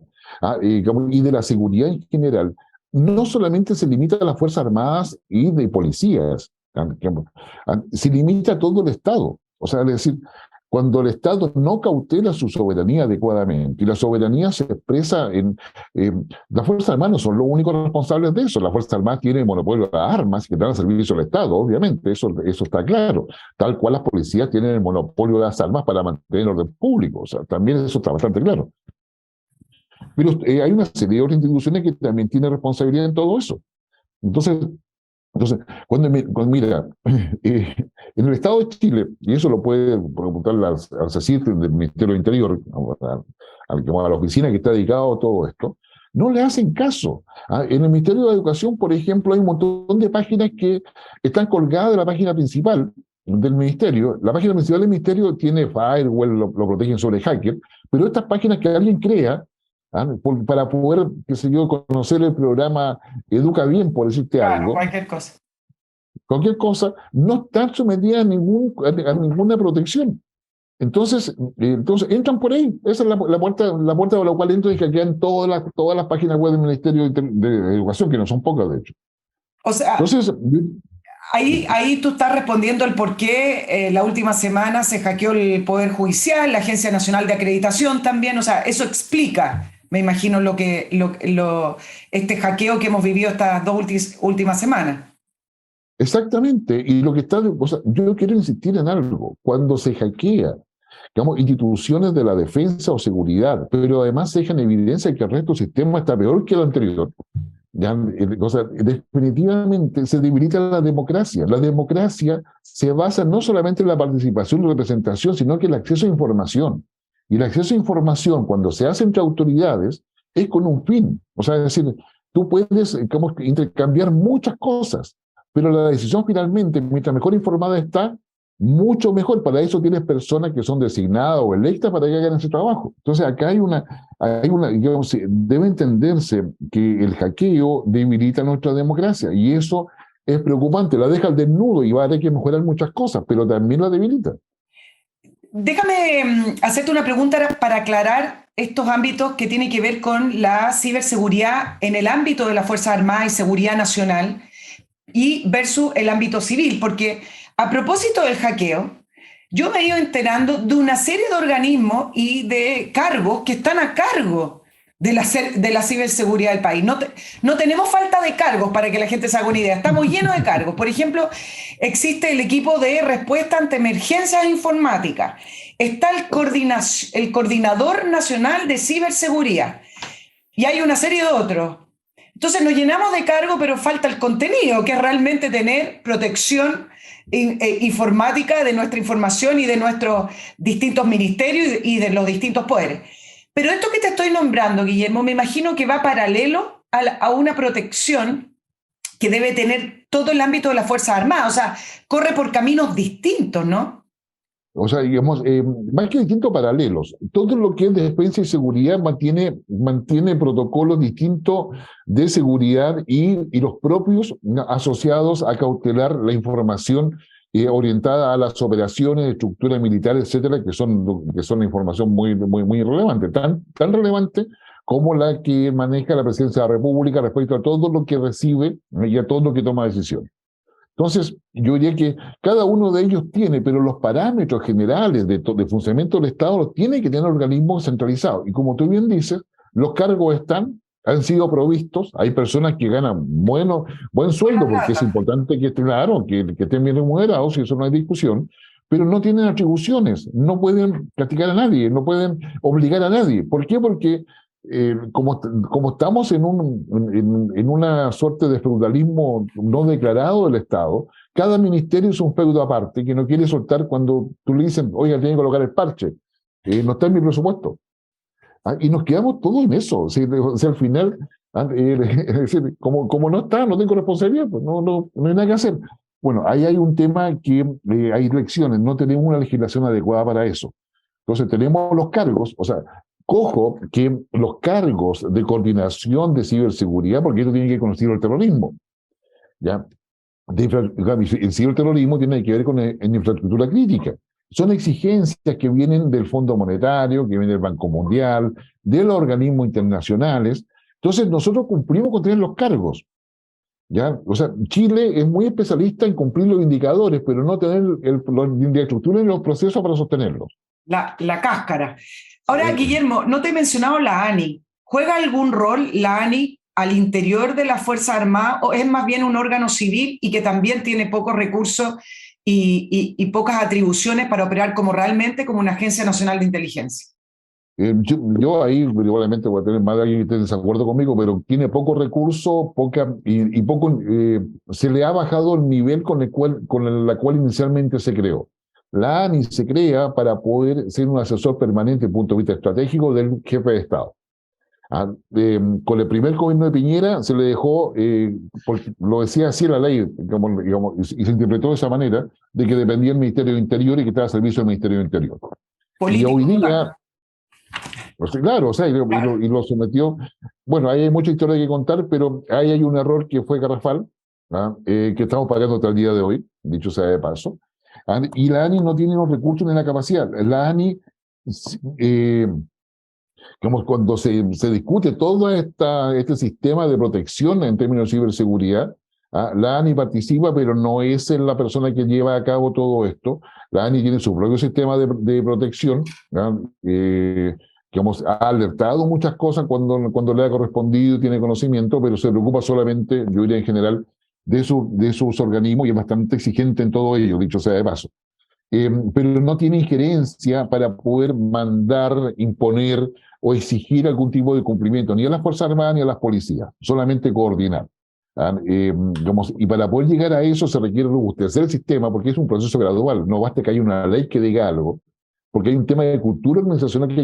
y de la seguridad en general, no solamente se limita a las Fuerzas Armadas y de policías, se limita a todo el Estado. O sea, es decir, cuando el Estado no cautela su soberanía adecuadamente, y la soberanía se expresa las Fuerzas Armadas no son los únicos responsables de eso. Las Fuerzas Armadas tienen monopolio de armas que dan servicio al Estado, obviamente, eso está claro. Tal cual las policías tienen el monopolio de las armas para mantener el orden público. O sea, también eso está bastante claro. Pero hay una serie de otras instituciones que también tienen responsabilidad en todo eso. Entonces, mira, en el Estado de Chile, y eso lo puede preguntar al CECIT del Ministerio del Interior, a la oficina que está dedicada a todo esto, no le hacen caso. En el Ministerio de Educación, por ejemplo, hay un montón de páginas que están colgadas de la página principal del Ministerio. La página principal del Ministerio tiene firewall, lo protegen sobre hacker, pero estas páginas que alguien crea, para poder, qué sé yo, conocer el programa Educa Bien, por decirte Claro, algo, cualquier cosa, no están sometidas a ninguna protección. Entonces entran por ahí. Esa es la puerta por la cual entran y hackean todas las páginas web del Ministerio de Educación, que no son pocas, de hecho. O sea, entonces, ahí tú estás respondiendo el por qué la última semana se hackeó el Poder Judicial, la Agencia Nacional de Acreditación también. O sea, eso explica, me imagino, este hackeo que hemos vivido estas dos últimas semanas. Exactamente. Y lo que está, o sea, yo quiero insistir en algo. Cuando se hackea, digamos, instituciones de la defensa o seguridad, pero además se deja en evidencia que el resto del sistema está peor que el anterior, ya, o sea, definitivamente se debilita la democracia. La democracia se basa no solamente en la participación y representación, sino que el acceso a información. Y el acceso a información, cuando se hace entre autoridades, es con un fin. O sea, es decir, tú puedes intercambiar muchas cosas, pero la decisión finalmente, mientras mejor informada está, mucho mejor. Para eso tienes personas que son designadas o electas para que hagan ese trabajo. Entonces acá digamos, debe entenderse que el hackeo debilita nuestra democracia y eso es preocupante. La deja al desnudo y va a haber que mejorar muchas cosas, pero también la debilita. Déjame hacerte una pregunta para aclarar estos ámbitos que tienen que ver con la ciberseguridad en el ámbito de las Fuerzas Armadas y seguridad nacional y versus el ámbito civil, porque a propósito del hackeo, yo me he ido enterando de una serie de organismos y de cargos que están a cargo de la ciberseguridad del país. No tenemos falta de cargos, para que la gente se haga una idea. Estamos llenos de cargos. Por ejemplo, existe el equipo de respuesta ante emergencias informáticas. Está el Coordinador Nacional de Ciberseguridad. Y hay una serie de otros. Entonces nos llenamos de cargo, pero falta el contenido, que es realmente tener protección informática de nuestra información y de nuestros distintos ministerios y de los distintos poderes. Pero esto que te estoy nombrando, Guillermo, me imagino que va paralelo a una protección que debe tener todo el ámbito de las Fuerzas Armadas. O sea, corre por caminos distintos, ¿no? O sea, digamos, más que distintos, paralelos. Todo lo que es defensa y seguridad mantiene protocolos distintos de seguridad y los propios asociados a cautelar la información orientada a las operaciones, estructuras militares, etcétera, que son información muy relevante, tan relevante como la que maneja la Presidencia de la República respecto a todo lo que recibe y a todo lo que toma decisión. Entonces, yo diría que cada uno de ellos tiene, pero los parámetros generales de funcionamiento del Estado los tiene que tener organismos centralizados. Y como tú bien dices, los cargos han sido provistos, hay personas que ganan buen sueldo, porque es importante que estén bien remunerados, y eso no hay discusión, pero no tienen atribuciones, no pueden castigar a nadie, no pueden obligar a nadie. ¿Por qué? Porque como estamos en una suerte de feudalismo no declarado del Estado, cada ministerio es un feudo aparte que no quiere soltar cuando tú le dices, oiga, tiene que colocar el parche, no está en mi presupuesto. Y nos quedamos todos en eso. O sea, al final, es decir, como no está, no tengo responsabilidad, pues no hay nada que hacer. Bueno, ahí hay un tema que hay elecciones, no tenemos una legislación adecuada para eso. Entonces tenemos los cargos, o sea, cojo que los cargos de coordinación de ciberseguridad, porque eso tiene que ver con el ciberterrorismo, ¿ya? El ciberterrorismo tiene que ver con infraestructura crítica. Son exigencias que vienen del Fondo Monetario, que vienen del Banco Mundial, de los organismos internacionales. Entonces nosotros cumplimos con tener los cargos, ¿ya? O sea, Chile es muy especialista en cumplir los indicadores, pero no tener la infraestructura y los procesos para sostenerlos. La cáscara. Ahora, Guillermo, no te he mencionado la ANI. ¿Juega algún rol la ANI al interior de las Fuerzas Armadas o es más bien un órgano civil y que también tiene pocos recursos y pocas atribuciones para operar realmente como una agencia nacional de inteligencia? Yo ahí probablemente voy a tener más de alguien que esté en desacuerdo conmigo, pero tiene poco recurso, poca, y poco, se le ha bajado el nivel con la cual inicialmente se creó. La ANI se crea para poder ser un asesor permanente desde el punto de vista estratégico del jefe de Estado. Con el primer gobierno de Piñera se le dejó, porque lo decía así la ley, y se interpretó de esa manera, de que dependía del Ministerio de Interior y que estaba al servicio del Ministerio de Interior. Y Político hoy total. día, pues, claro, o sea, Claro. y lo sometió. Bueno, ahí hay mucha historia que contar, pero ahí hay un error que fue garrafal, que estamos pagando hasta el día de hoy, dicho sea de paso. Y la ANI no tiene los recursos ni la capacidad. La ANI, eh, como cuando se discute todo este sistema de protección en términos de ciberseguridad, la ANI participa, pero no es la persona que lleva a cabo todo esto. La ANI tiene su propio sistema de protección, que ha alertado muchas cosas cuando le ha correspondido y tiene conocimiento, pero se preocupa solamente, yo diría en general, de sus organismos y es bastante exigente en todo ello, dicho sea de paso. Pero no tiene injerencia para poder mandar, imponer o exigir algún tipo de cumplimiento, ni a las Fuerzas Armadas ni a las policías, solamente coordinar. Y para poder llegar a eso se requiere robustecer el sistema porque es un proceso gradual, no basta que haya una ley que diga algo, porque hay un tema de cultura organizacional que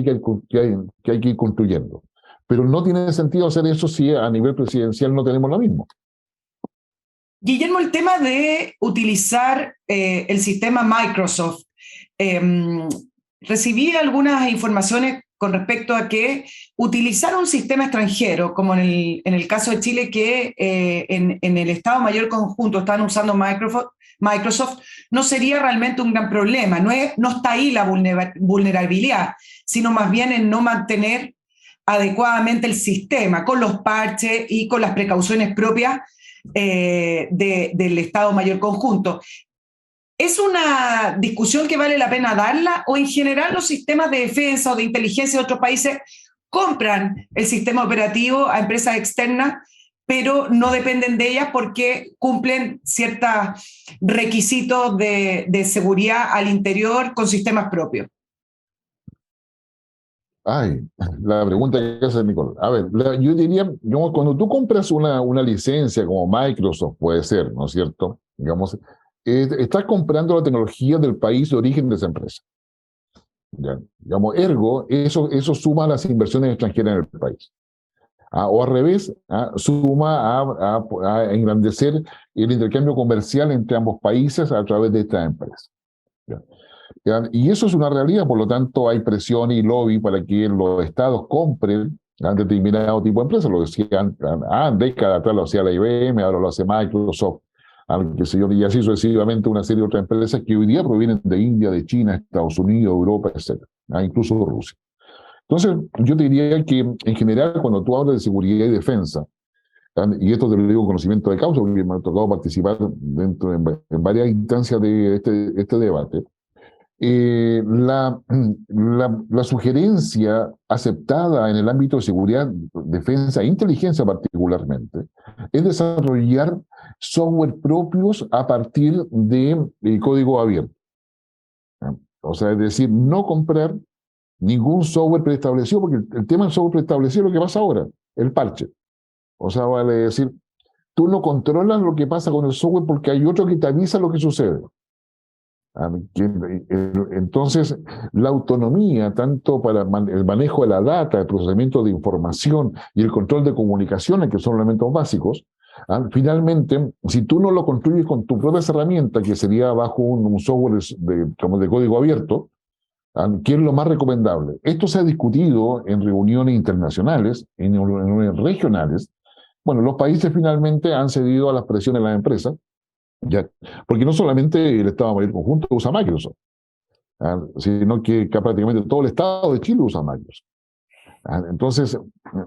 hay que ir construyendo. Pero no tiene sentido hacer eso si a nivel presidencial no tenemos lo mismo. Guillermo, el tema de utilizar el sistema Microsoft. Recibí algunas informaciones con respecto a que utilizar un sistema extranjero, como en el caso de Chile, que en el Estado Mayor Conjunto están usando Microsoft, no sería realmente un gran problema. No está ahí la vulnerabilidad, sino más bien en no mantener adecuadamente el sistema, con los parches y con las precauciones propias del Estado Mayor Conjunto. ¿Es una discusión que vale la pena darla o en general los sistemas de defensa o de inteligencia de otros países compran el sistema operativo a empresas externas, pero no dependen de ellas porque cumplen ciertos requisitos de seguridad al interior con sistemas propios? Ay, la pregunta que hace Nicole. A ver, yo diría, digamos, cuando tú compras una licencia como Microsoft, puede ser, ¿no es cierto? Digamos, estás comprando la tecnología del país de origen de esa empresa. ¿Ya? Digamos, ergo, eso suma a las inversiones extranjeras en el país. O al revés, suma a engrandecer el intercambio comercial entre ambos países a través de estas empresas. ¿Ya? Y eso es una realidad, por lo tanto hay presión y lobby para que los estados compren determinado tipo de empresas. Lo decían décadas atrás, lo hacía la IBM, ahora lo hace Microsoft, qué sé yo, y así sucesivamente una serie de otras empresas que hoy día provienen de India, de China, Estados Unidos, Europa, etc., incluso de Rusia. Entonces, yo te diría que en general, cuando tú hablas de seguridad y defensa, y esto te lo digo con conocimiento de causa, porque me ha tocado participar en varias instancias de este debate, la sugerencia aceptada en el ámbito de seguridad, defensa e inteligencia particularmente, es desarrollar software propios a partir de código abierto. O sea, es decir, no comprar ningún software preestablecido, porque el tema del software preestablecido es lo que pasa ahora, el parche. O sea, vale decir, tú no controlas lo que pasa con el software porque hay otro que te avisa lo que sucede. Entonces, la autonomía, tanto para el manejo de la data, el procesamiento de información y el control de comunicaciones, que son elementos básicos, finalmente, si tú no lo construyes con tus propias herramientas, que sería bajo un software como de código abierto, ¿qué es lo más recomendable? Esto se ha discutido en reuniones internacionales, en reuniones regionales. Bueno, los países finalmente han cedido a las presiones de las empresas, ya, porque no solamente el Estado Mayor Conjunto usa Microsoft, sino que prácticamente todo el Estado de Chile usa Microsoft.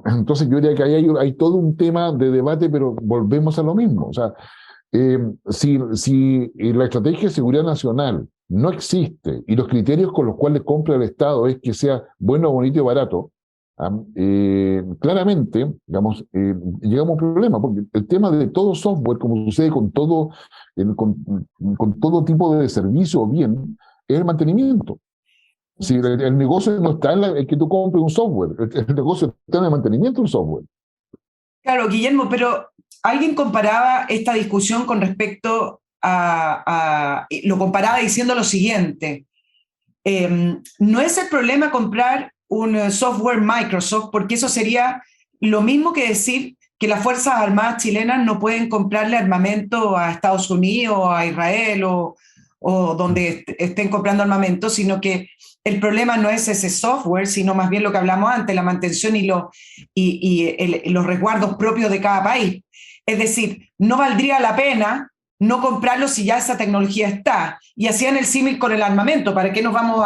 Entonces yo diría que ahí hay todo un tema de debate, pero volvemos a lo mismo. O sea, si la estrategia de seguridad nacional no existe y los criterios con los cuales compra el Estado es que sea bueno, bonito y barato, claramente, digamos, llegamos a un problema, porque el tema de todo software, como sucede con todo tipo de servicio o bien, es el mantenimiento. Si el negocio no está en que tú compres un software, el negocio está en el mantenimiento del software. Claro, Guillermo, pero alguien comparaba esta discusión con respecto lo comparaba diciendo lo siguiente. No es el problema comprar un software Microsoft, porque eso sería lo mismo que decir que las Fuerzas Armadas chilenas no pueden comprarle armamento a Estados Unidos, a Israel o donde estén comprando armamento, sino que el problema no es ese software, sino más bien lo que hablamos antes, la mantención y los resguardos propios de cada país. Es decir, no valdría la pena no comprarlo si ya esa tecnología está. Y hacían el símil con el armamento. ¿Para qué nos vamos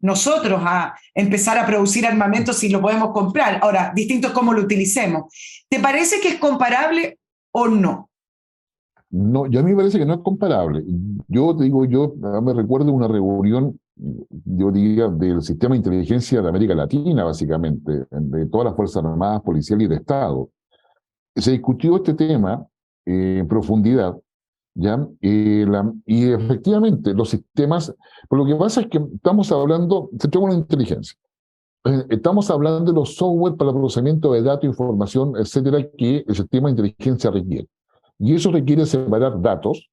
nosotros a empezar a producir armamento si lo podemos comprar? Ahora, distinto es cómo lo utilicemos. ¿Te parece que es comparable o no? No, yo a mí me parece que no es comparable. Yo te digo, yo me recuerdo una reunión, yo diría, del sistema de inteligencia de América Latina, básicamente, de todas las Fuerzas Armadas, policiales y de Estado. Se discutió este tema en profundidad, ¿ya? Y efectivamente, los sistemas, pero lo que pasa es que estamos hablando, centramos en la inteligencia. Estamos hablando de los software para el procesamiento de datos, información, etcétera, que el sistema de inteligencia requiere. Y eso requiere separar datos,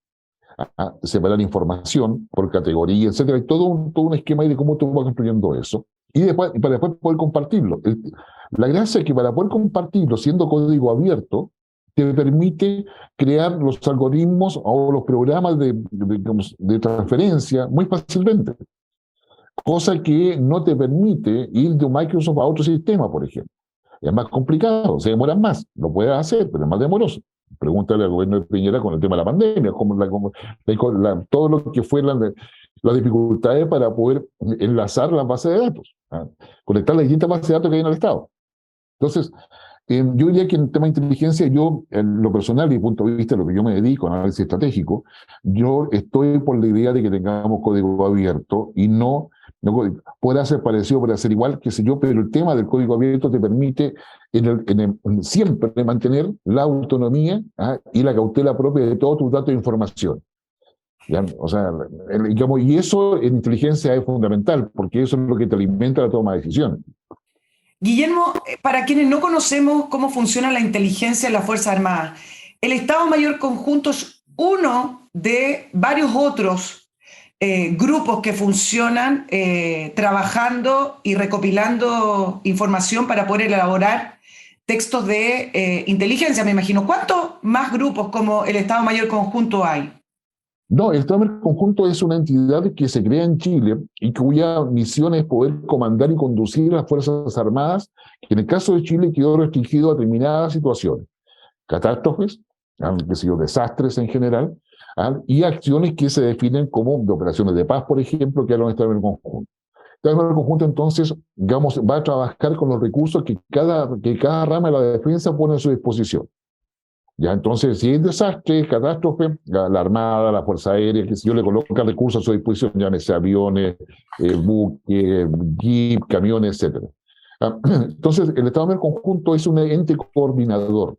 separar información por categoría, etcétera. Hay todo un esquema ahí de cómo tú vas construyendo eso. Y para después poder compartirlo. La gracia es que para poder compartirlo siendo código abierto, te permite crear los algoritmos o los programas de transferencia muy fácilmente. Cosa que no te permite ir de un Microsoft a otro sistema, por ejemplo. Es más complicado, se demoran más. Lo puedes hacer, pero es más demoroso. Pregúntale al gobierno de Piñera con el tema de la pandemia, todo lo que fue las dificultades para poder enlazar las bases de datos, conectar las distintas bases de datos que hay en el Estado. Entonces, yo diría que en el tema de inteligencia, yo, en lo personal y desde el punto de vista de lo que yo me dedico, análisis estratégico, yo estoy por la idea de que tengamos código abierto y no puede ser parecido, puede ser igual, qué sé yo, pero el tema del código abierto te permite siempre mantener la autonomía y la cautela propia de todos tus datos de información. ¿Ya? O sea, digamos, y eso en inteligencia es fundamental, porque eso es lo que te alimenta la toma de decisiones. Guillermo, para quienes no conocemos cómo funciona la inteligencia en las Fuerzas Armadas, el Estado Mayor Conjunto es uno de varios otros grupos que funcionan trabajando y recopilando información para poder elaborar textos de inteligencia, me imagino. ¿Cuántos más grupos como el Estado Mayor Conjunto hay? No, el Estado Mayor Conjunto es una entidad que se crea en Chile y cuya misión es poder comandar y conducir las Fuerzas Armadas, que en el caso de Chile quedó restringido a determinadas situaciones, catástrofes, qué sé yo, desastres en general, y acciones que se definen como de operaciones de paz, por ejemplo, que hablan del Estado Mayor Conjunto. El Estado Mayor Conjunto, entonces, digamos, va a trabajar con los recursos que cada rama de la defensa pone a su disposición. Ya, entonces, si hay desastre, catástrofe, la Armada, la Fuerza Aérea, que si yo le coloca recursos a su disposición, llámese aviones, buques, jeep, camiones, etc. Entonces, el Estado Mayor Conjunto es un ente coordinador.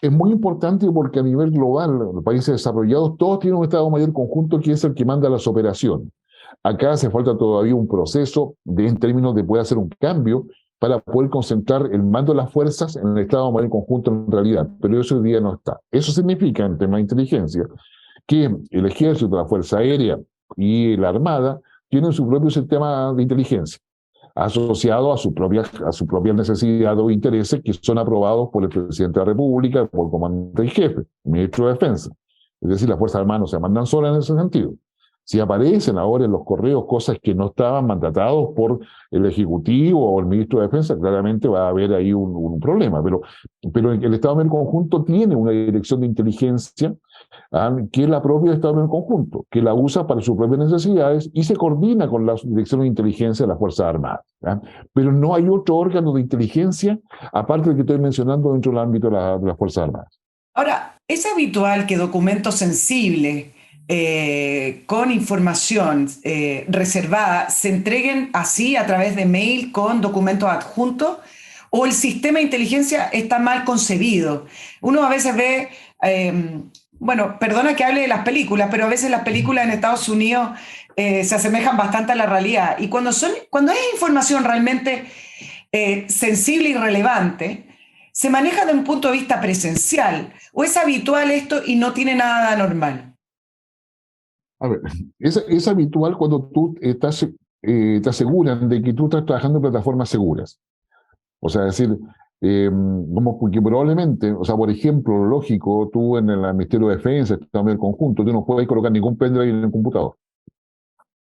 Es muy importante porque a nivel global, los países desarrollados, todos tienen un Estado Mayor Conjunto que es el que manda las operaciones. Acá hace falta todavía un proceso en términos de poder hacer un cambio para poder concentrar el mando de las fuerzas en el Estado Mayor Conjunto en realidad, pero eso hoy día no está. Eso significa, en tema de inteligencia, que el Ejército, la Fuerza Aérea y la Armada tienen su propio sistema de inteligencia, asociado a su propia necesidad o intereses que son aprobados por el Presidente de la República, por el Comandante en Jefe, el Ministro de Defensa. Es decir, las Fuerzas Armadas no se mandan solas en ese sentido. Si aparecen ahora en los correos cosas que no estaban mandatados por el Ejecutivo o el Ministro de Defensa, claramente va a haber ahí un problema. Pero el Estado Mayor Conjunto tiene una dirección de inteligencia que es la propia del Estado Mayor Conjunto, que la usa para sus propias necesidades y se coordina con la dirección de inteligencia de las Fuerzas Armadas. Pero no hay otro órgano de inteligencia, aparte del que estoy mencionando dentro del ámbito de las Fuerzas Armadas. Ahora, es habitual que documentos sensibles con información reservada se entreguen así a través de mail con documentos adjuntos, o el sistema de inteligencia está mal concebido. Uno a veces ve bueno, perdona que hable de las películas, pero a veces las películas en Estados Unidos se asemejan bastante a la realidad. Y cuando es información realmente sensible y relevante, se maneja de un punto de vista presencial. ¿O es habitual esto y no tiene nada de anormal? A ver, es habitual cuando tú te aseguran de que tú estás trabajando en plataformas seguras. O sea, es decir, como porque probablemente, o sea, por ejemplo, lógico, tú en el Ministerio de Defensa, también el conjunto, tú no puedes colocar ningún pendrive en el computador.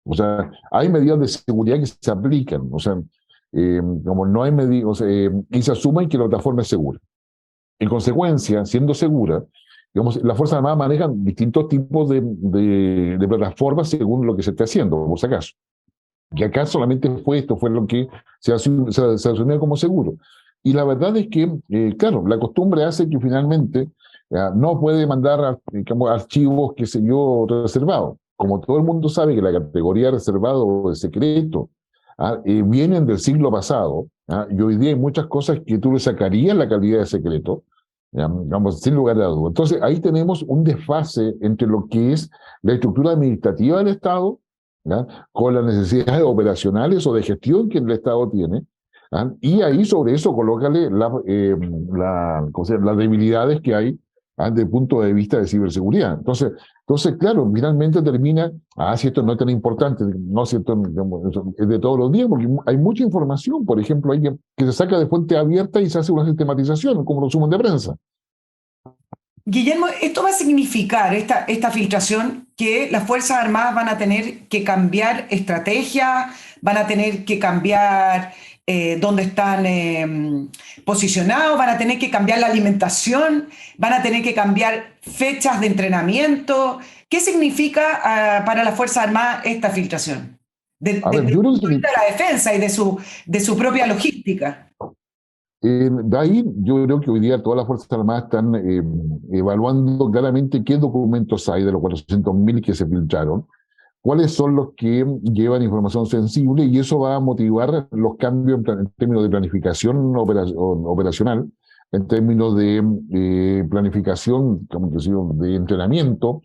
O sea, hay medidas de seguridad que se aplican, o sea, como no hay medidas, o sea, y se asume que la plataforma es segura. En consecuencia, siendo segura, digamos, las Fuerzas Armadas manejan distintos tipos de plataformas según lo que se esté haciendo, por si acaso. Y acá solamente fue lo que se asumía como seguro. Y la verdad es que, claro, la costumbre hace que finalmente no puede mandar digamos, archivos, qué sé yo, reservados. Como todo el mundo sabe que la categoría reservado o de secreto vienen del siglo pasado, y hoy día hay muchas cosas que tú le sacarías la calidad de secreto, digamos, sin lugar a dudas. Entonces, ahí tenemos un desfase entre lo que es la estructura administrativa del Estado, ¿ya? Con las necesidades operacionales o de gestión que el Estado tiene, ¿ya? Y ahí sobre eso colócale las debilidades que hay desde el punto de vista de ciberseguridad. Entonces, claro, finalmente termina, si esto no es tan importante, no si esto digamos, es de todos los días, porque hay mucha información, por ejemplo, hay que se saca de fuente abierta y se hace una sistematización, como resumen de prensa. Guillermo, ¿esto va a significar, esta filtración, que las Fuerzas Armadas van a tener que cambiar estrategia, van a tener que cambiar dónde están posicionados, van a tener que cambiar la alimentación, van a tener que cambiar fechas de entrenamiento? ¿Qué significa para las Fuerzas Armadas esta filtración? A Desde ver, el yo creo punto de que vista de la defensa y de su propia logística. de ahí yo creo que hoy día todas las Fuerzas Armadas están evaluando claramente qué documentos hay de los 400.000 que se filtraron, cuáles son los que llevan información sensible y eso va a motivar los cambios en términos de planificación operacional, en términos de planificación, como que digo, de entrenamiento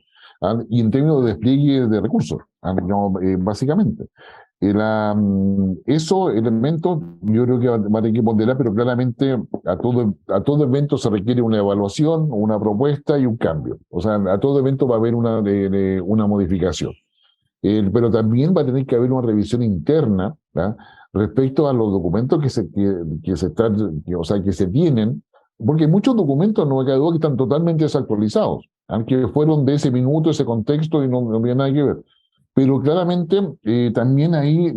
y en términos de despliegue de recursos, digamos, básicamente. Esos elementos yo creo que va a tener que ponderar, pero claramente a todo evento se requiere una evaluación, una propuesta y un cambio. O sea, a todo evento va a haber una modificación. Pero también va a tener que haber una revisión interna, ¿ya? Respecto a los documentos o sea, que se tienen, porque hay muchos documentos, no me cabe duda, que están totalmente desactualizados, aunque fueron de ese minuto, ese contexto y no tiene nada que ver. Pero claramente también ahí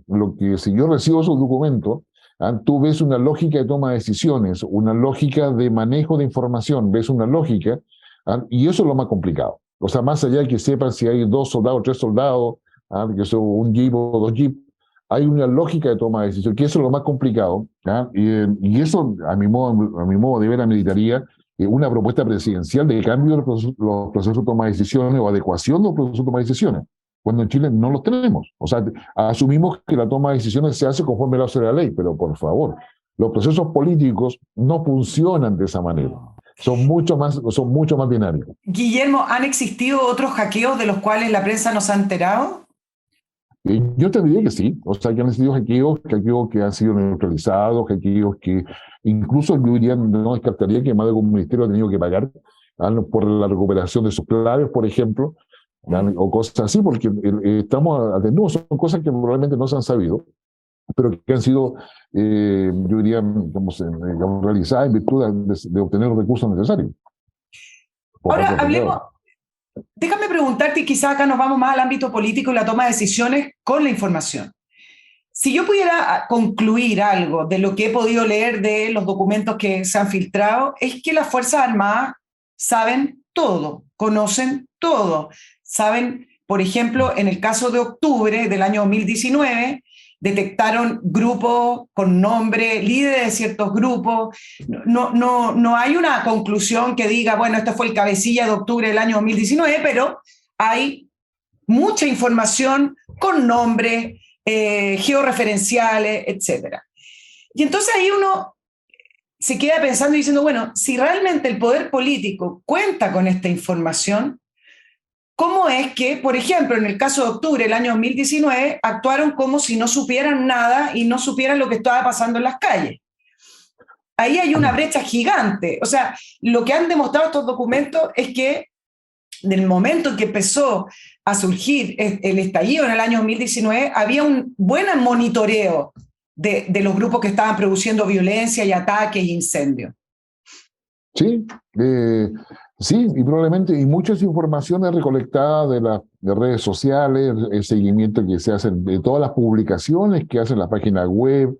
lo que si yo recibo esos documentos, tú ves una lógica de toma de decisiones, una lógica de manejo de información, ves una lógica, y eso es lo más complicado. O sea, más allá de que sepan si hay 2 soldados, 3 soldados, que son un jeep o 2 jeeps, hay una lógica de toma de decisión, que eso es lo más complicado, y eso, a mi modo de ver, ameritaría una propuesta presidencial de cambio de los procesos de toma de decisiones o adecuación de los procesos de toma de decisiones, cuando en Chile no los tenemos. O sea, asumimos que la toma de decisiones se hace conforme lo hace la ley, pero por favor, los procesos políticos no funcionan de esa manera. Son mucho más binarios. Guillermo, ¿han existido otros hackeos de los cuales la prensa nos ha enterado? Yo te diría que sí, o sea, que han sido hackeos que han sido neutralizados, hackeos que incluso yo diría, no descartaría que más de un ministerio ha tenido que pagar por la recuperación de sus claves, por ejemplo, o cosas así, porque estamos atentos, son cosas que probablemente no se han sabido, pero que han sido, yo diría, digamos, realizadas en virtud de obtener los recursos necesarios. Ahora hablemos, déjame preguntarte, y quizá acá nos vamos más al ámbito político y la toma de decisiones con la información. Si yo pudiera concluir algo de lo que he podido leer de los documentos que se han filtrado, es que las Fuerzas Armadas saben todo, conocen todo. Saben, por ejemplo, en el caso de octubre del año 2019, detectaron grupos con nombre, líderes de ciertos grupos. No hay una conclusión que diga, bueno, esto fue el cabecilla de octubre del año 2019, pero hay mucha información con nombres, georreferenciales, etc. Y entonces ahí uno se queda pensando y diciendo, bueno, si realmente el poder político cuenta con esta información, ¿cómo es que, por ejemplo, en el caso de octubre del año 2019, actuaron como si no supieran nada y no supieran lo que estaba pasando en las calles? Ahí hay una brecha gigante. O sea, lo que han demostrado estos documentos es que del momento en que empezó a surgir el estallido en el año 2019, había un buen monitoreo de los grupos que estaban produciendo violencia y ataques e incendios. Sí, sí, y probablemente, y muchas informaciones recolectadas de redes sociales, el seguimiento que se hace de todas las publicaciones que hacen la página web,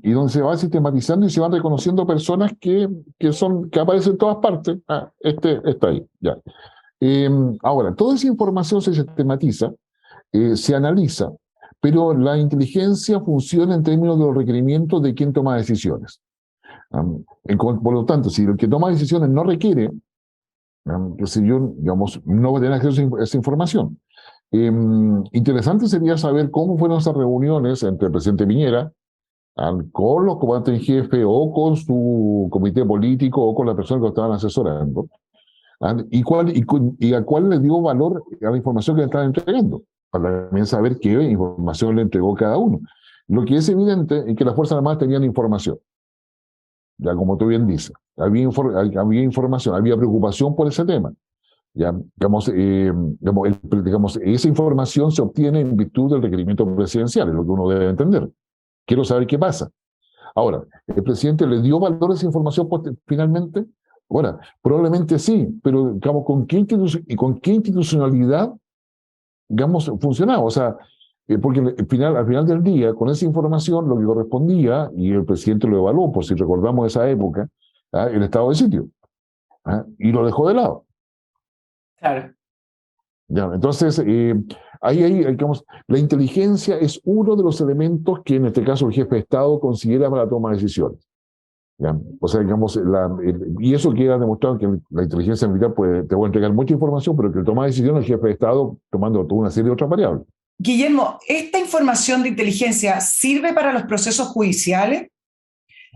y donde se va sistematizando y se van reconociendo personas que aparecen en todas partes. Está ahí, ya. Ahora, toda esa información se sistematiza, se analiza, pero la inteligencia funciona en términos de los requerimientos de quien toma decisiones. Por lo tanto, si el que toma decisiones no requiere, que si yo, digamos, no va a tener acceso a esa información. Interesante sería saber cómo fueron esas reuniones entre el presidente Piñera, con los comandantes en jefe o con su comité político o con la persona que lo estaban asesorando, y a cuál le dio valor a la información que le estaban entregando, para también saber qué información le entregó cada uno. Lo que es evidente es que las Fuerzas Armadas tenían información, ya como tú bien dices, había información, había preocupación por ese tema. Ya, digamos, esa información se obtiene en virtud del requerimiento presidencial, es lo que uno debe entender. Quiero saber qué pasa. Ahora, ¿el presidente le dio valor a esa información finalmente? Bueno, probablemente sí, pero digamos, ¿con qué institucionalidad, digamos, funcionaba? O sea, porque al final del día, con esa información, lo que correspondía, y el presidente lo evaluó, por si recordamos esa época, el estado de sitio, y lo dejó de lado. Claro. Ya, entonces, digamos, la inteligencia es uno de los elementos que en este caso el jefe de Estado considera para la toma de decisiones. ¿Ya? O sea, digamos, y eso queda demostrado que la inteligencia militar te puede entregar mucha información, pero que toma decisiones el jefe de Estado tomando toda una serie de otras variables. Guillermo, ¿esta información de inteligencia sirve para los procesos judiciales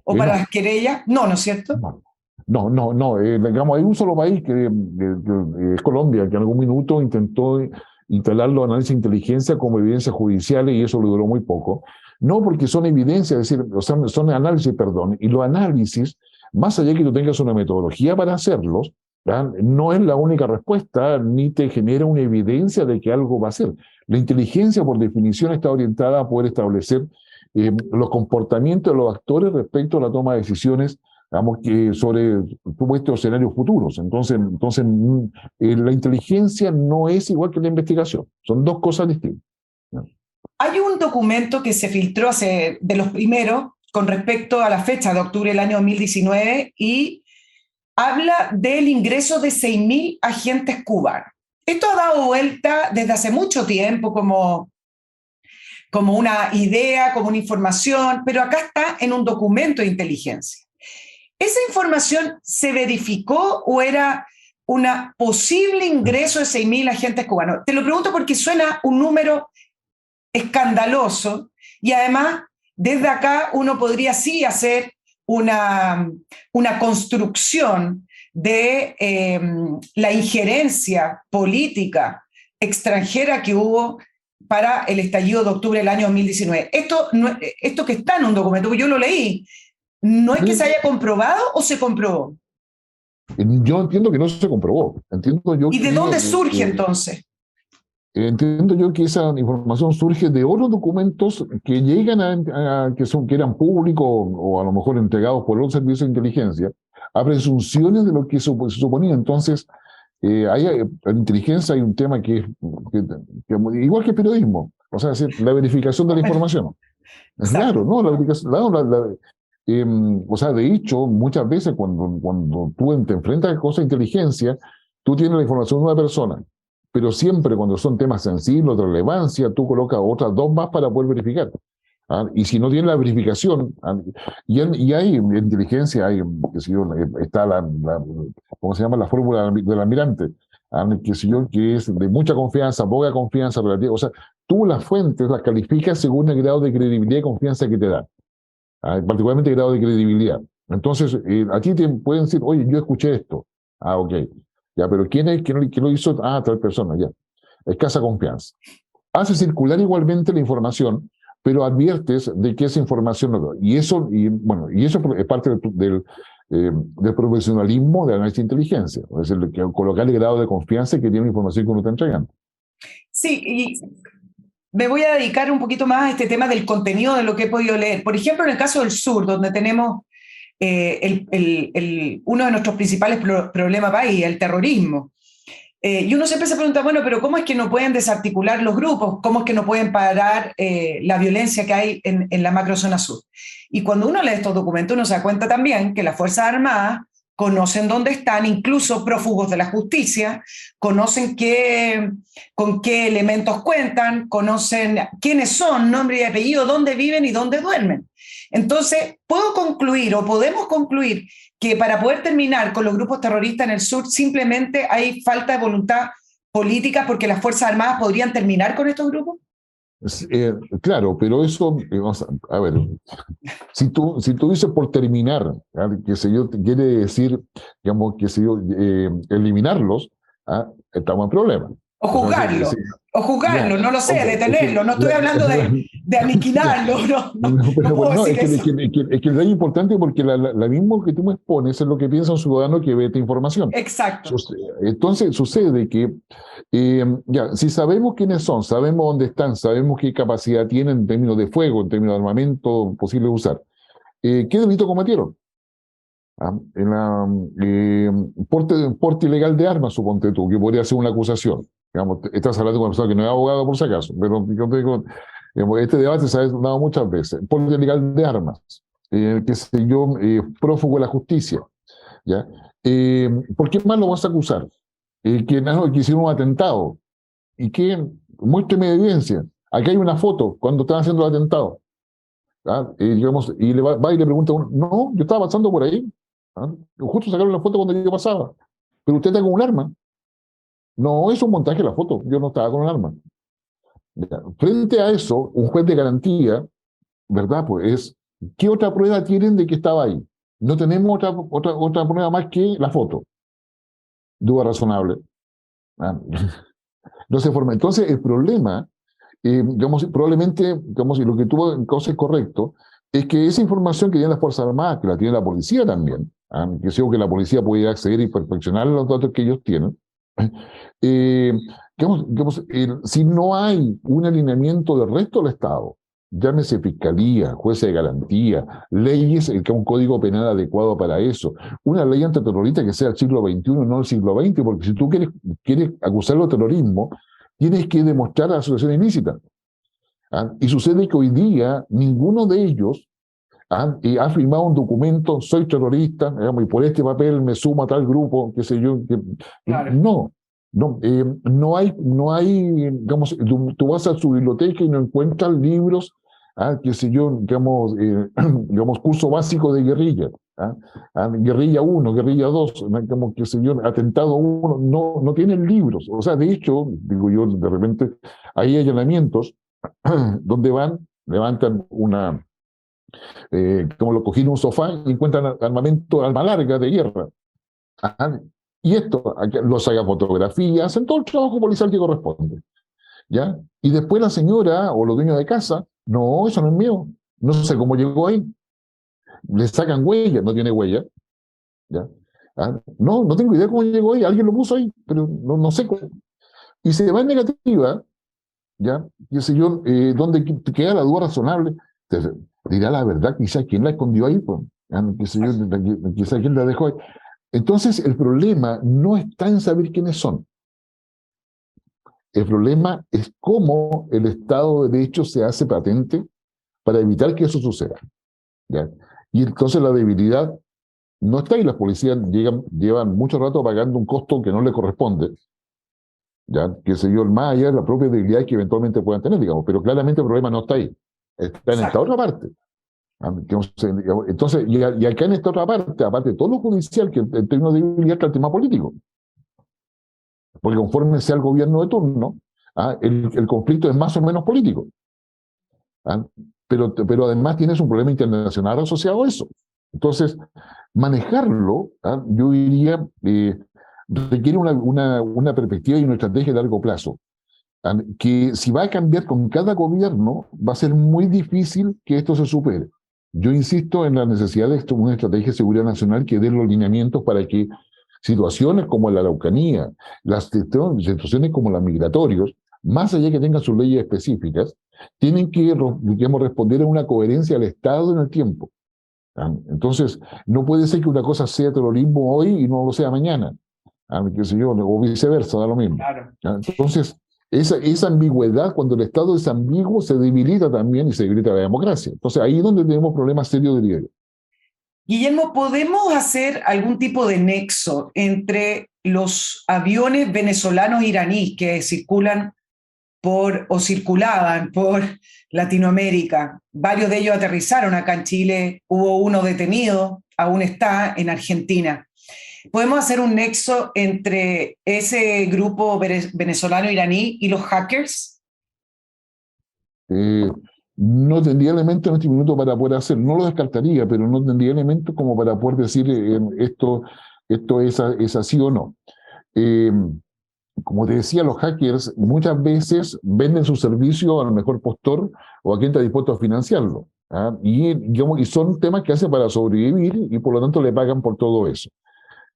o para las querellas? No, ¿no es cierto? No. Digamos, hay un solo país que es Colombia, que en algún minuto intentó instalar los análisis de inteligencia como evidencias judiciales y eso le duró muy poco. No porque son evidencias, es decir, son análisis, perdón, y los análisis, más allá de que tú tengas una metodología para hacerlos, ¿verdad? No es la única respuesta, ni te genera una evidencia de que algo va a ser. La inteligencia, por definición, está orientada a poder establecer los comportamientos de los actores respecto a la toma de decisiones, digamos, que sobre supuestos escenarios futuros. Entonces la inteligencia no es igual que la investigación. Son dos cosas distintas. Hay un documento que se filtró de los primeros con respecto a la fecha de octubre del año 2019 y habla del ingreso de 6.000 agentes cubanos. Esto ha dado vuelta desde hace mucho tiempo como una idea, como una información, pero acá está en un documento de inteligencia. ¿Esa información se verificó o era un posible ingreso de 6.000 agentes cubanos? Te lo pregunto porque suena un número escandaloso y además desde acá uno podría sí hacer una construcción de la injerencia política extranjera que hubo para el estallido de octubre del año 2019. Esto que está en un documento, yo lo leí, ¿no es que se haya comprobado o se comprobó? Yo entiendo que no se comprobó. ¿Y de dónde surge entonces? Entiendo yo que esa información surge de otros documentos que llegan que eran públicos o a lo mejor entregados por los servicios de inteligencia, a presunciones de lo que se suponía. Entonces, en inteligencia hay un tema que igual que el periodismo, o sea, la verificación de la información. Claro, ¿no? La verificación, o sea, de hecho, muchas veces cuando tú te enfrentas a cosas de inteligencia, tú tienes la información de una persona, pero siempre cuando son temas sensibles, de relevancia, tú colocas otras dos más para poder verificar. Y si no tienes la verificación, y hay en inteligencia, está ¿cómo se llama? La fórmula del almirante, que es de mucha confianza, poca confianza relativa. O sea, tú las fuentes las calificas según el grado de credibilidad y confianza que te dan. Particularmente el grado de credibilidad. Entonces, a ti te pueden decir, oye, yo escuché esto. Ah, ok. Ya, pero ¿quién lo hizo? Ah, tal persona, ya. Escasa confianza. Hace circular igualmente la información, pero adviertes de que esa información no. Y eso es parte del profesionalismo de análisis de inteligencia, es decir, colocar el grado de confianza que tiene la información que uno está entregando. Sí, y me voy a dedicar un poquito más a este tema del contenido de lo que he podido leer. Por ejemplo, en el caso del sur, donde tenemos uno de nuestros principales problemas país, el terrorismo. Y uno siempre se pregunta, bueno, pero ¿cómo es que no pueden desarticular los grupos? ¿Cómo es que no pueden parar la violencia que hay en la macrozona sur? Y cuando uno lee estos documentos, uno se da cuenta también que las Fuerzas Armadas conocen dónde están, incluso prófugos de la justicia, conocen con qué elementos cuentan, conocen quiénes son, nombre y apellido, dónde viven y dónde duermen. Entonces, puedo concluir o podemos concluir que para poder terminar con los grupos terroristas en el sur simplemente hay falta de voluntad política porque las Fuerzas Armadas podrían terminar con estos grupos. Claro, pero eso, vamos a ver, si tú dices por terminar, que se yo, quiere decir, digamos, que se yo, eliminarlos, estamos en problema. O juzgarlo, o juzgarlo, no lo sé, okay, detenerlo. No estoy hablando de aniquilarlo, no puedo decir eso. Es que es muy importante porque la mismo que tú me expones es lo que piensa un ciudadano que ve esta información. Exacto. Entonces sucede que, ya, si sabemos quiénes son, sabemos dónde están, sabemos qué capacidad tienen en términos de fuego, en términos de armamento posible de usar, ¿qué delito cometieron? Porte ilegal de armas, suponte tú, que podría ser una acusación. Digamos, estás hablando con una persona que no es abogado por si acaso, pero yo te digo, digamos, este debate se ha dado muchas veces. Porte ilegal de armas, qué sé yo, prófugo de la justicia. ¿Ya? ¿Por qué más lo vas a acusar? Que hicieron un atentado. ¿Y qué? Muéstrame evidencia. Aquí hay una foto cuando estaban haciendo el atentado. Digamos, y va y le pregunta a uno, no, yo estaba pasando por ahí. Justo sacaron la foto cuando yo pasaba. Pero usted está con un arma. No, es un montaje la foto. Yo no estaba con un arma. Ya. Frente a eso, un juez de garantía, ¿verdad? Pues ¿qué otra prueba tienen de que estaba ahí? No tenemos otra prueba más que la foto. Duda razonable. No se forma. Entonces, el problema, digamos, probablemente, digamos, y lo que tuvo en causa es correcto, es que esa información que tienen las Fuerzas Armadas, que la tiene la policía también, que sé que la policía puede acceder y perfeccionar los datos que ellos tienen, eh, digamos, si no hay un alineamiento del resto del Estado, llámese fiscalía, jueces de garantía, leyes, que un código penal adecuado para eso, una ley antiterrorista que sea del siglo XXI, no del siglo XX, porque si tú quieres acusarlo de terrorismo, tienes que demostrar asociación ilícita. Y sucede que hoy día ninguno de ellos ha firmado un documento, soy terrorista, digamos, y por este papel me sumo a tal grupo, qué sé yo. Claro. No hay, digamos, tú vas a su biblioteca y no encuentras libros, qué sé yo, digamos, curso básico de guerrilla. Guerrilla 1, guerrilla 2, como qué sé yo, atentado 1, no tienen libros. O sea, de hecho, digo yo, de repente, hay allanamientos donde levantan como lo cogieron un sofá y encuentran armamento, arma larga de guerra. Y esto, los haga fotografías, hacen todo el trabajo policial que corresponde. ¿Ya? Y después la señora o los dueños de casa, no, eso no es mío, no sé cómo llegó ahí. Le sacan huella, no tiene huella. ¿Ya? No tengo idea cómo llegó ahí, alguien lo puso ahí, pero no sé cómo. Y se va en negativa, ¿ya? Qué sé yo, donde queda la duda razonable, te dirá la verdad, quizás quién la escondió ahí, pues, qué sé yo, quizás quién la dejó ahí. Entonces, el problema no está en saber quiénes son. El problema es cómo el Estado de Derecho se hace patente para evitar que eso suceda. ¿Ya? Y entonces la debilidad no está ahí. Las policías llevan mucho rato pagando un costo que no le corresponde. ¿Ya? Que se yo, más allá de la propia debilidad que eventualmente puedan tener, digamos. Pero claramente el problema no está ahí. Está en esta otra parte. Entonces, y acá en esta otra parte, aparte de todo lo judicial, que en términos de debilidad está el tema político. Porque conforme sea el gobierno de turno, el conflicto es más o menos político. Pero además tienes un problema internacional asociado a eso. Entonces, manejarlo, yo diría, requiere una perspectiva y una estrategia de largo plazo, que si va a cambiar con cada gobierno, va a ser muy difícil que esto se supere. Yo insisto en la necesidad de una estrategia de seguridad nacional que dé los lineamientos para que situaciones como la Araucanía, las situaciones como los migratorios, más allá que tengan sus leyes específicas, tienen que, digamos, responder a una coherencia del Estado en el tiempo. Entonces, no puede ser que una cosa sea terrorismo hoy y no lo sea mañana, qué sé yo, o viceversa, da lo mismo. Claro. Entonces, esa ambigüedad, cuando el Estado es ambiguo, se debilita también y se debilita la democracia. Entonces, ahí es donde tenemos problemas serios, diría yo. Guillermo, ¿podemos hacer algún tipo de nexo entre los aviones venezolanos iraníes que circulan o circulaban por Latinoamérica? Varios de ellos aterrizaron acá en Chile, hubo uno detenido, aún está en Argentina. ¿Podemos hacer un nexo entre ese grupo venezolano-iraní y los hackers? Eh, no tendría elementos en este minuto para poder hacer, no lo descartaría, pero no tendría elementos como para poder decir esto es así o no. Eh, Como te decía, los hackers muchas veces venden su servicio al mejor postor o a quien está dispuesto a financiarlo. Y son temas que hacen para sobrevivir y por lo tanto le pagan por todo eso.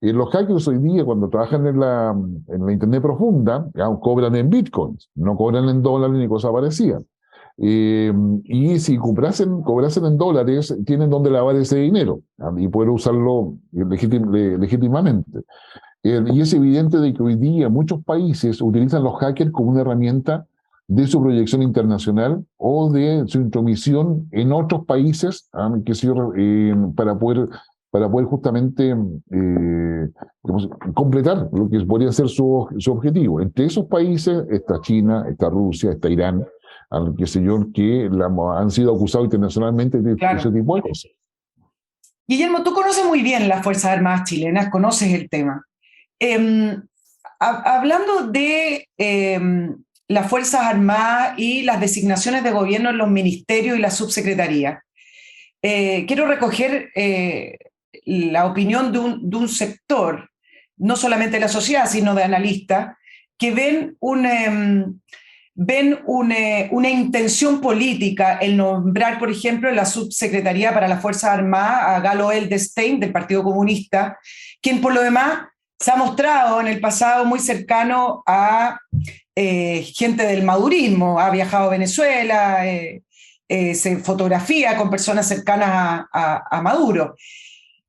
Los hackers hoy día, cuando trabajan en la Internet profunda, cobran en bitcoins, no cobran en dólares ni cosas parecidas. Y si cobrasen en dólares, tienen donde lavar ese dinero y poder usarlo legítimamente. Y es evidente de que hoy día muchos países utilizan los hackers como una herramienta de su proyección internacional o de su intromisión en otros países, para poder justamente completar lo que podría ser su objetivo. Entre esos países está China, está Rusia, está Irán, que han sido acusados internacionalmente de ese tipo de cosas. Guillermo, tú conoces muy bien las Fuerzas Armadas chilenas, conoces el tema. Hablando de las Fuerzas Armadas y las designaciones de gobierno en los ministerios y la subsecretaría, quiero recoger la opinión de un sector, no solamente de la sociedad, sino de analistas, que ven una intención política el nombrar, por ejemplo, en la subsecretaría para las Fuerzas Armadas a Galo Eldestein, del Partido Comunista, quien por lo demás se ha mostrado en el pasado muy cercano a gente del madurismo, ha viajado a Venezuela, se fotografía con personas cercanas a Maduro.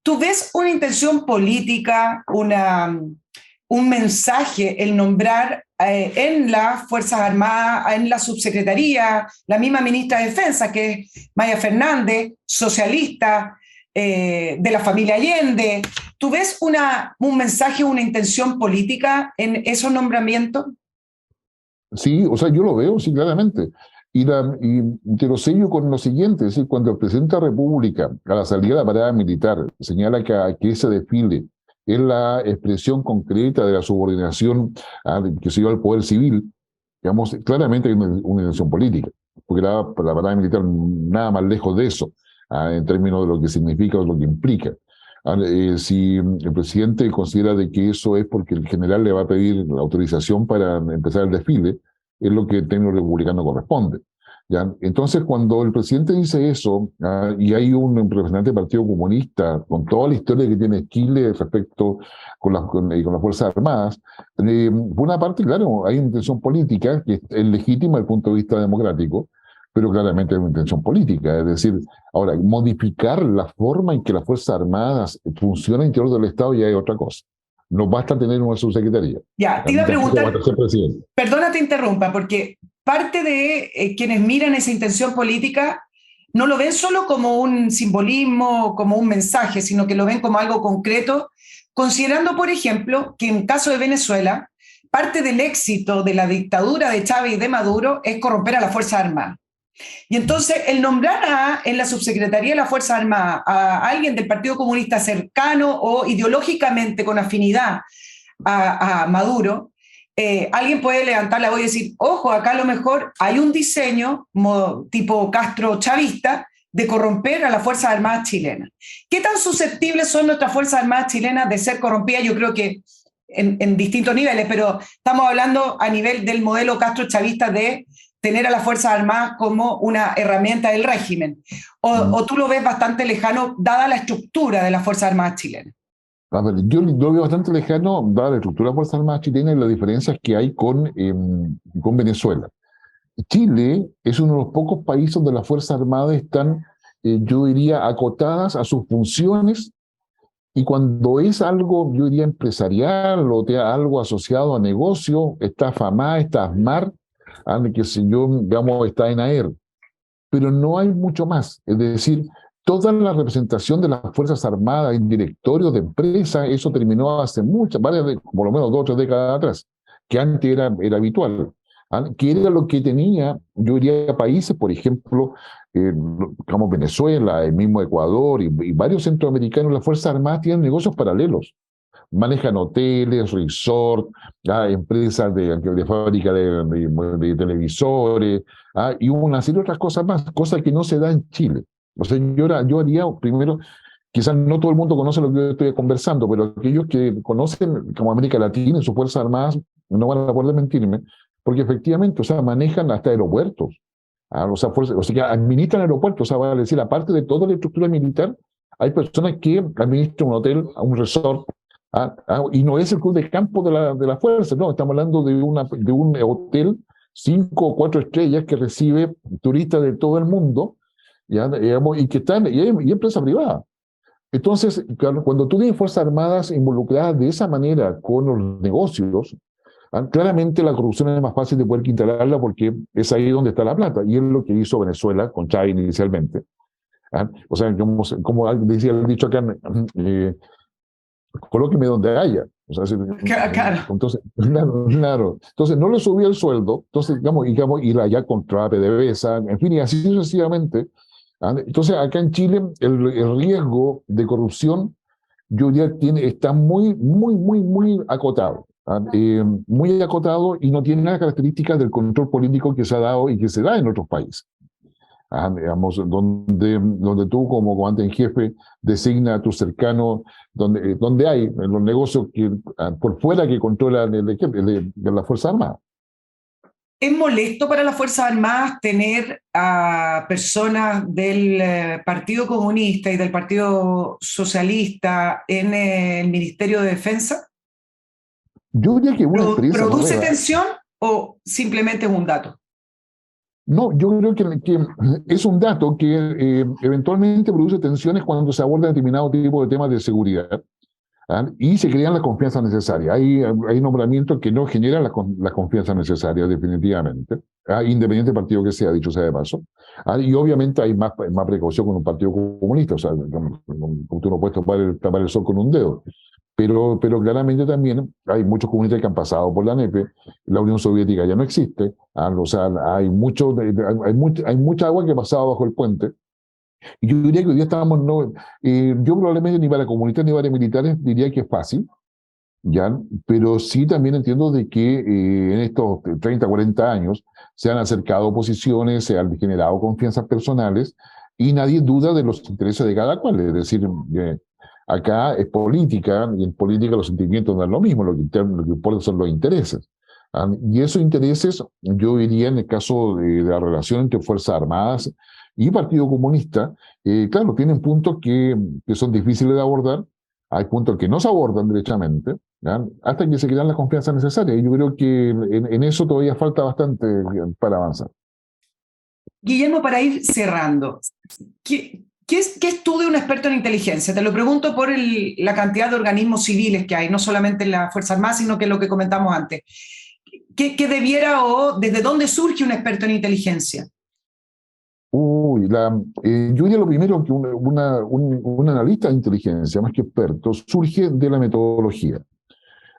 ¿Tú ves una intención política, un mensaje, el nombrar en las Fuerzas Armadas, en la subsecretaría, la misma ministra de Defensa, que es Maya Fernández, socialista, de la familia Allende? ¿Tú ves un mensaje, una intención política en esos nombramientos? Sí, o sea, yo lo veo, sí, claramente. Y te lo sello con lo siguiente, es decir, cuando el presidente de la República, a la salida de la parada militar, señala que ese desfile es la expresión concreta de la subordinación que se dio al poder civil, digamos, claramente hay una intención política, porque la parada militar nada más lejos de eso, en términos de lo que significa o lo que implica. Si el presidente considera de que eso es porque el general le va a pedir la autorización para empezar el desfile, es lo que el término republicano corresponde. ¿Ya? Entonces, cuando el presidente dice eso, y hay un representante del Partido Comunista, con toda la historia que tiene Chile respecto con las Fuerzas Armadas, por una parte, claro, hay una intención política que es legítima desde el punto de vista democrático, pero claramente hay una intención política. Es decir, ahora, modificar la forma en que las Fuerzas Armadas funcionan interior del Estado ya es otra cosa. No basta tener una subsecretaría. Ya, te iba a preguntar, perdona te interrumpa, porque parte de quienes miran esa intención política no lo ven solo como un simbolismo, como un mensaje, sino que lo ven como algo concreto, considerando, por ejemplo, que en caso de Venezuela, parte del éxito de la dictadura de Chávez y de Maduro es corromper a las Fuerzas Armadas. Y entonces el nombrar en la subsecretaría de la Fuerza Armada a alguien del Partido Comunista cercano o ideológicamente con afinidad a Maduro, alguien puede levantar la voz y decir, ojo, acá a lo mejor hay un diseño tipo Castro chavista de corromper a las Fuerzas Armadas chilenas. ¿Qué tan susceptibles son nuestras Fuerzas Armadas chilenas de ser corrompidas? Yo creo que en distintos niveles, pero estamos hablando a nivel del modelo Castro-chavista de tener a las Fuerzas Armadas como una herramienta del régimen. ¿O tú lo ves bastante lejano, dada la estructura de las Fuerzas Armadas chilenas? A ver, yo lo veo bastante lejano, dada la estructura de las Fuerzas Armadas chilenas y las diferencias que hay con Venezuela. Chile es uno de los pocos países donde las Fuerzas Armadas están, yo diría, acotadas a sus funciones, y cuando es algo, yo diría, empresarial o algo asociado a negocio, está FAMA, está ASMAR, que si yo, digamos, está ENAER, pero no hay mucho más. Es decir, toda la representación de las Fuerzas Armadas en directorios de empresas, eso terminó hace por lo menos 2 o 3 décadas atrás, que antes era habitual. Que era lo que tenía, yo diría, países, por ejemplo, como Venezuela, el mismo Ecuador y varios centroamericanos. Las Fuerzas Armadas tienen negocios paralelos. Manejan hoteles, resorts, empresas de fábrica de televisores, y una serie de otras cosas más, cosas que no se da en Chile. O sea, yo haría primero, quizás no todo el mundo conoce lo que yo estoy conversando, pero aquellos que conocen como América Latina y sus Fuerzas Armadas no van a poder mentirme, porque efectivamente, o sea, manejan hasta aeropuertos, o sea, que administran aeropuertos, o sea, vale decir, aparte de toda la estructura militar, hay personas que administran un hotel, un resort, y no es el club de campo de la fuerza, no, estamos hablando de un hotel 5 o 4 estrellas que recibe turistas de todo el mundo, ¿ya? Digamos, y que están, y empresa privada. Entonces, cuando tú tienes Fuerzas Armadas involucradas de esa manera con los negocios, claramente la corrupción es más fácil de poder instalarla, porque es ahí donde está la plata, y es lo que hizo Venezuela con Chávez inicialmente. O sea, como decía el dicho acá, colóqueme donde haya. O sea, Claro. entonces, claro. Entonces, no le subía el sueldo, entonces, y la ya contra PDVSA, en fin, y así sucesivamente. Entonces, acá en Chile, el riesgo de corrupción, yo diría, está muy, muy, muy, muy acotado. Muy acotado, y no tiene las características del control político que se ha dado y que se da en otros países. Digamos, donde tú como comandante en jefe designa a tus cercanos, donde hay los negocios por fuera que controlan de la Fuerza Armada. ¿Es molesto para las Fuerzas Armadas tener a personas del Partido Comunista y del Partido Socialista en el Ministerio de Defensa? Yo diría que una experiencia ¿Produce tensión o simplemente es un dato? No, yo creo que es un dato que eventualmente produce tensiones cuando se aborda determinado tipo de temas de seguridad, y se crean las confianzas necesarias. Hay nombramientos que no generan las confianzas necesarias, definitivamente, independiente del partido que sea, dicho sea de paso. Y obviamente hay más precaución con un partido comunista, o sea, como tú no puedes tapar el sol con un dedo. Pero claramente también hay muchos comunistas que han pasado por la NEPE, la Unión Soviética ya no existe, o sea, hay mucha agua que ha pasado bajo el puente, y yo diría que hoy día yo probablemente ni para comunistas ni para militares diría que es fácil, ¿ya? Pero sí también entiendo de que en estos 30, 40 años se han acercado posiciones, se han generado confianzas personales, y nadie duda de los intereses de cada cual, es decir, acá es política, y en política los sentimientos no es lo mismo, lo que importa son los intereses. Y esos intereses, yo diría, en el caso de la relación entre Fuerzas Armadas y Partido Comunista, claro, tienen puntos que son difíciles de abordar, hay puntos que no se abordan derechamente, ¿ya? Hasta que se crean las confianzas necesarias. Y yo creo que en eso todavía falta bastante para avanzar. Guillermo, para ir cerrando, ¿qué estudia un experto en inteligencia? Te lo pregunto por la cantidad de organismos civiles que hay, no solamente en la Fuerza Armada, sino que lo que comentamos antes. ¿Qué debiera o desde dónde surge un experto en inteligencia? Yo diría lo primero que un analista de inteligencia, más que experto, surge de la metodología.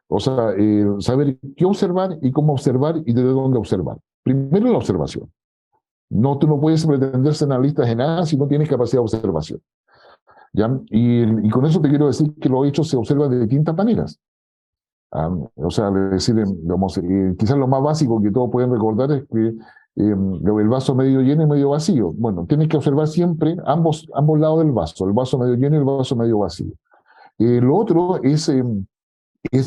O sea, saber qué observar y cómo observar y desde dónde observar. Primero la observación. No, tú no puedes pretender ser analista de nada si no tienes capacidad de observación. ¿Ya? Y con eso te quiero decir que los hechos se observan de distintas maneras. O sea, decir, digamos, quizás lo más básico que todos pueden recordar es que el vaso medio lleno y medio vacío. Bueno, tienes que observar siempre ambos lados del vaso, el vaso medio lleno y el vaso medio vacío. Lo otro es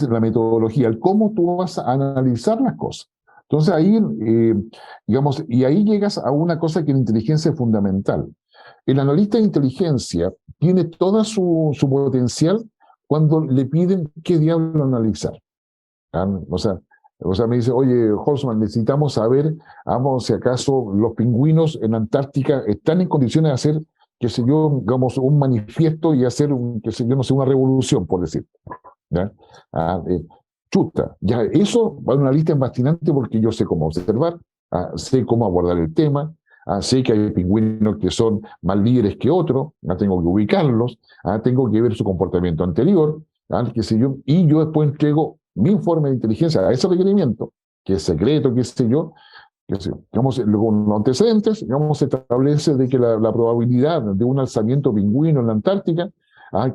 la metodología, el cómo tú vas a analizar las cosas. Entonces ahí, digamos, y ahí llegas a una cosa que la inteligencia es fundamental. El analista de inteligencia tiene todo su potencial cuando le piden qué diablo analizar. ¿Ah? O sea, me dice, oye, Holzman, necesitamos saber, vamos, si acaso los pingüinos en Antártica están en condiciones de hacer, qué sé yo, digamos, un manifiesto y hacer, qué sé yo, no sé, una revolución, por decir. ¿Ya? Ah, chuta, ya eso va a una lista fascinante porque yo sé cómo observar, sé cómo abordar el tema, sé que hay pingüinos que son más líderes que otros, tengo que ubicarlos, tengo que ver su comportamiento anterior, qué sé yo, y yo después entrego mi informe de inteligencia a ese requerimiento, que es secreto, qué sé yo, digamos, con los antecedentes, digamos, se establece de que la probabilidad de un alzamiento pingüino en la Antártica,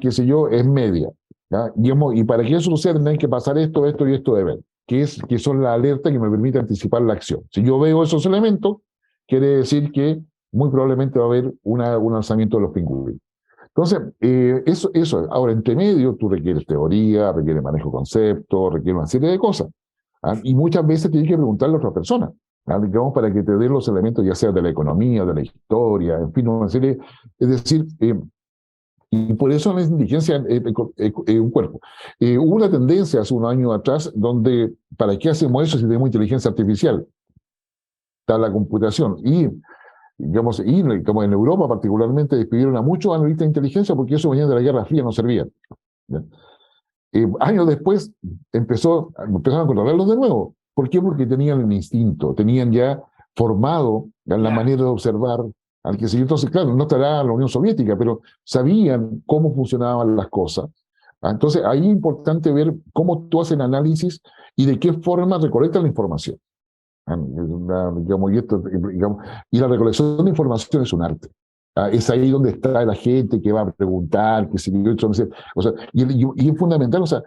qué sé yo, es media. Digamos, y para que eso suceda, hay que pasar esto, esto y esto de ver, que son las alertas que me permiten anticipar la acción. Si yo veo esos elementos, quiere decir que muy probablemente va a haber un alzamiento de los pingüinos. Entonces, eso. Ahora, entre medio, tú requieres teoría, requieres manejo de conceptos, requieres una serie de cosas. Y muchas veces tienes que preguntarle a otra persona, digamos, para que te dé los elementos, ya sea de la economía, de la historia, en fin, una serie. Es decir, y por eso la inteligencia es un cuerpo. Hubo una tendencia hace unos años atrás donde, ¿para qué hacemos eso si tenemos inteligencia artificial? Está la computación. Digamos, como en Europa particularmente despidieron a muchos analistas de inteligencia porque eso venía de la Guerra Fría, no servía. Años después empezaron a controlarlos de nuevo. ¿Por qué? Porque tenían un instinto, tenían ya formado la manera de observar al que siguió. Entonces, claro, no estará la Unión Soviética, pero sabían cómo funcionaban las cosas. Entonces, ahí es importante ver cómo tú haces el análisis y de qué forma recolectas la información. Y la recolección de información es un arte. Es ahí donde está la gente que va a preguntar, que si o sea, y es fundamental, o sea,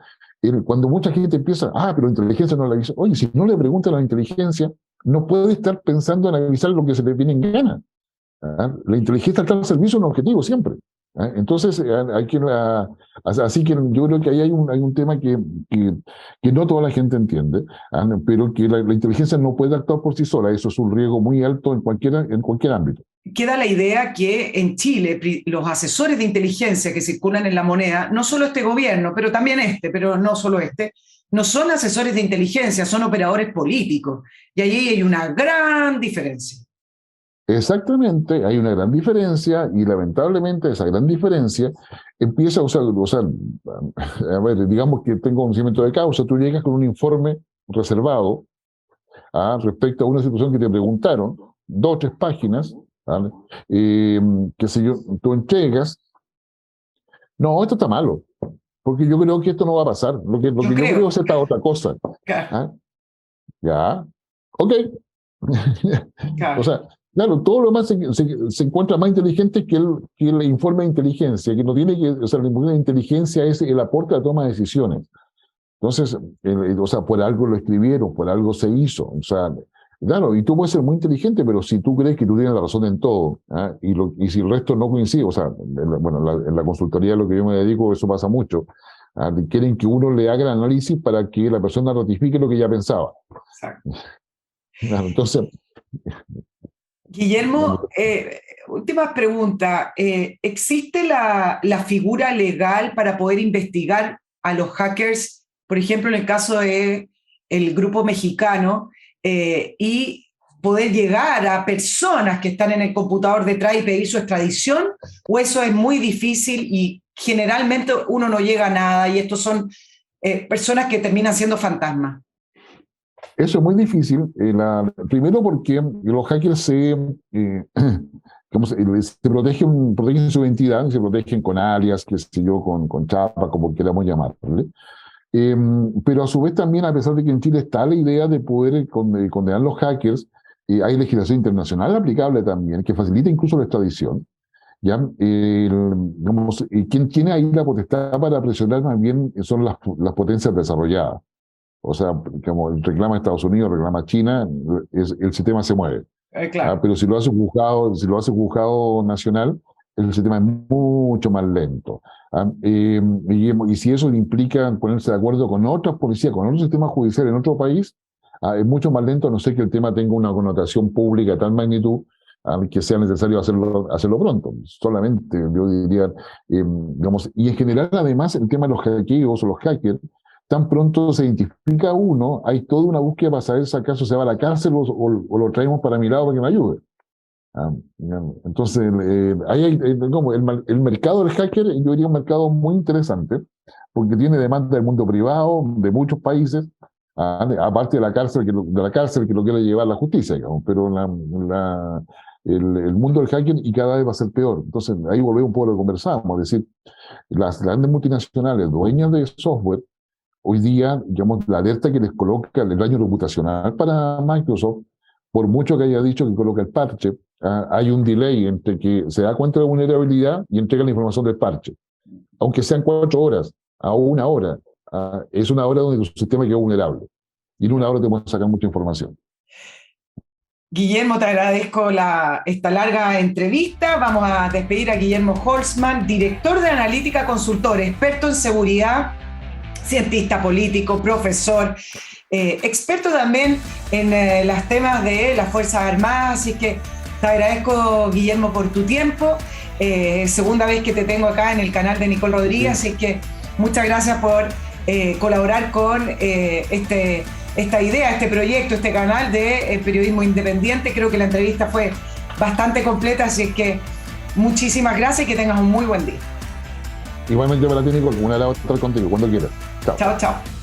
cuando mucha gente empieza, pero la inteligencia no la avisa. Oye, si no le preguntan a la inteligencia, no puede estar pensando en analizar lo que se le viene en gana. La inteligencia está al servicio de un objetivo siempre. Entonces, así que yo creo que ahí hay un tema que no toda la gente entiende, pero que la inteligencia no puede actuar por sí sola. Eso es un riesgo muy alto en cualquier ámbito. Queda la idea que en Chile los asesores de inteligencia que circulan en la moneda, no solo este gobierno, pero también pero no solo no son asesores de inteligencia, son operadores políticos. Y ahí hay una gran diferencia. Exactamente, hay una gran diferencia y lamentablemente esa gran diferencia empieza a usar, a ver, digamos que tengo conocimiento de causa, tú llegas con un informe reservado respecto a una situación que te preguntaron, 2 o 3 páginas, ¿vale? Qué sé yo, tú entregas, no, esto está malo, porque yo creo que esto no va a pasar, lo que yo creo es esta otra cosa. Claro. Ya, ok. Claro. O sea, claro, todo lo demás se encuentra más inteligente que el informe de inteligencia, que no tiene que, o sea, el informe de inteligencia es el aporte a la toma de decisiones. Entonces, o sea, por algo lo escribieron, por algo se hizo. O sea, claro, y tú puedes ser muy inteligente, pero si tú crees que tú tienes la razón en todo, y si el resto no coincide, o sea, en la consultoría a lo que yo me dedico, eso pasa mucho. Quieren que uno le haga el análisis para que la persona ratifique lo que ya pensaba. Exacto. Claro, entonces... Guillermo, última pregunta. ¿Existe la figura legal para poder investigar a los hackers, por ejemplo, en el caso del grupo mexicano, y poder llegar a personas que están en el computador detrás y pedir su extradición? ¿O eso es muy difícil y generalmente uno no llega a nada y estos son personas que terminan siendo fantasmas? Eso es muy difícil, primero porque los hackers se protegen su identidad, se protegen con alias, qué sé yo, con chapa, como queramos llamarle. Pero a su vez también, a pesar de que en Chile está la idea de poder condenar a los hackers, hay legislación internacional aplicable también, que facilita incluso la extradición. ¿Ya? Quien tiene ahí la potestad para presionar también son las potencias desarrolladas. O sea, como reclama Estados Unidos, reclama China, el sistema se mueve. Claro. Pero si lo hace un juzgado nacional, el sistema es mucho más lento. Y si eso implica ponerse de acuerdo con otras policías, con otros sistemas judiciales en otro país, es mucho más lento, a no ser que el tema tenga una connotación pública de tal magnitud que sea necesario hacerlo pronto. Solamente, yo diría, digamos, y en general, además, el tema de los hackeos o los hackers, tan pronto se identifica uno, hay toda una búsqueda para saber si acaso se va a la cárcel o lo traemos para mi lado para que me ayude. Entonces, ahí hay, como el mercado del hacker, yo diría un mercado muy interesante, porque tiene demanda del mundo privado, de muchos países, aparte de la cárcel que lo quiere llevar la justicia, digamos, pero el mundo del hacking y cada vez va a ser peor. Entonces, ahí volvemos un poco a lo que conversábamos, es decir, las grandes multinacionales, dueñas de software, hoy día, digamos, la alerta que les coloca el daño reputacional para Microsoft, por mucho que haya dicho que coloca el parche, hay un delay entre que se da cuenta de la vulnerabilidad y entrega la información del parche. Aunque sean 4 horas a 1 hora, es 1 hora donde tu sistema quedó vulnerable. Y en 1 hora te pueden sacar mucha información. Guillermo, te agradezco esta larga entrevista. Vamos a despedir a Guillermo Holzman, director de Analítica Consultor, experto en seguridad, cientista político, profesor, experto también en los temas de las Fuerzas Armadas. Así que te agradezco, Guillermo, por tu tiempo. Segunda vez que te tengo acá en el canal de Nicole Rodríguez, así que muchas gracias por colaborar con esta idea, este proyecto, este canal de periodismo independiente. Creo que la entrevista fue bastante completa, así que muchísimas gracias y que tengas un muy buen día. Igualmente para ti, Nicole, una de las otras contigo, cuando quieras. Chao, chao.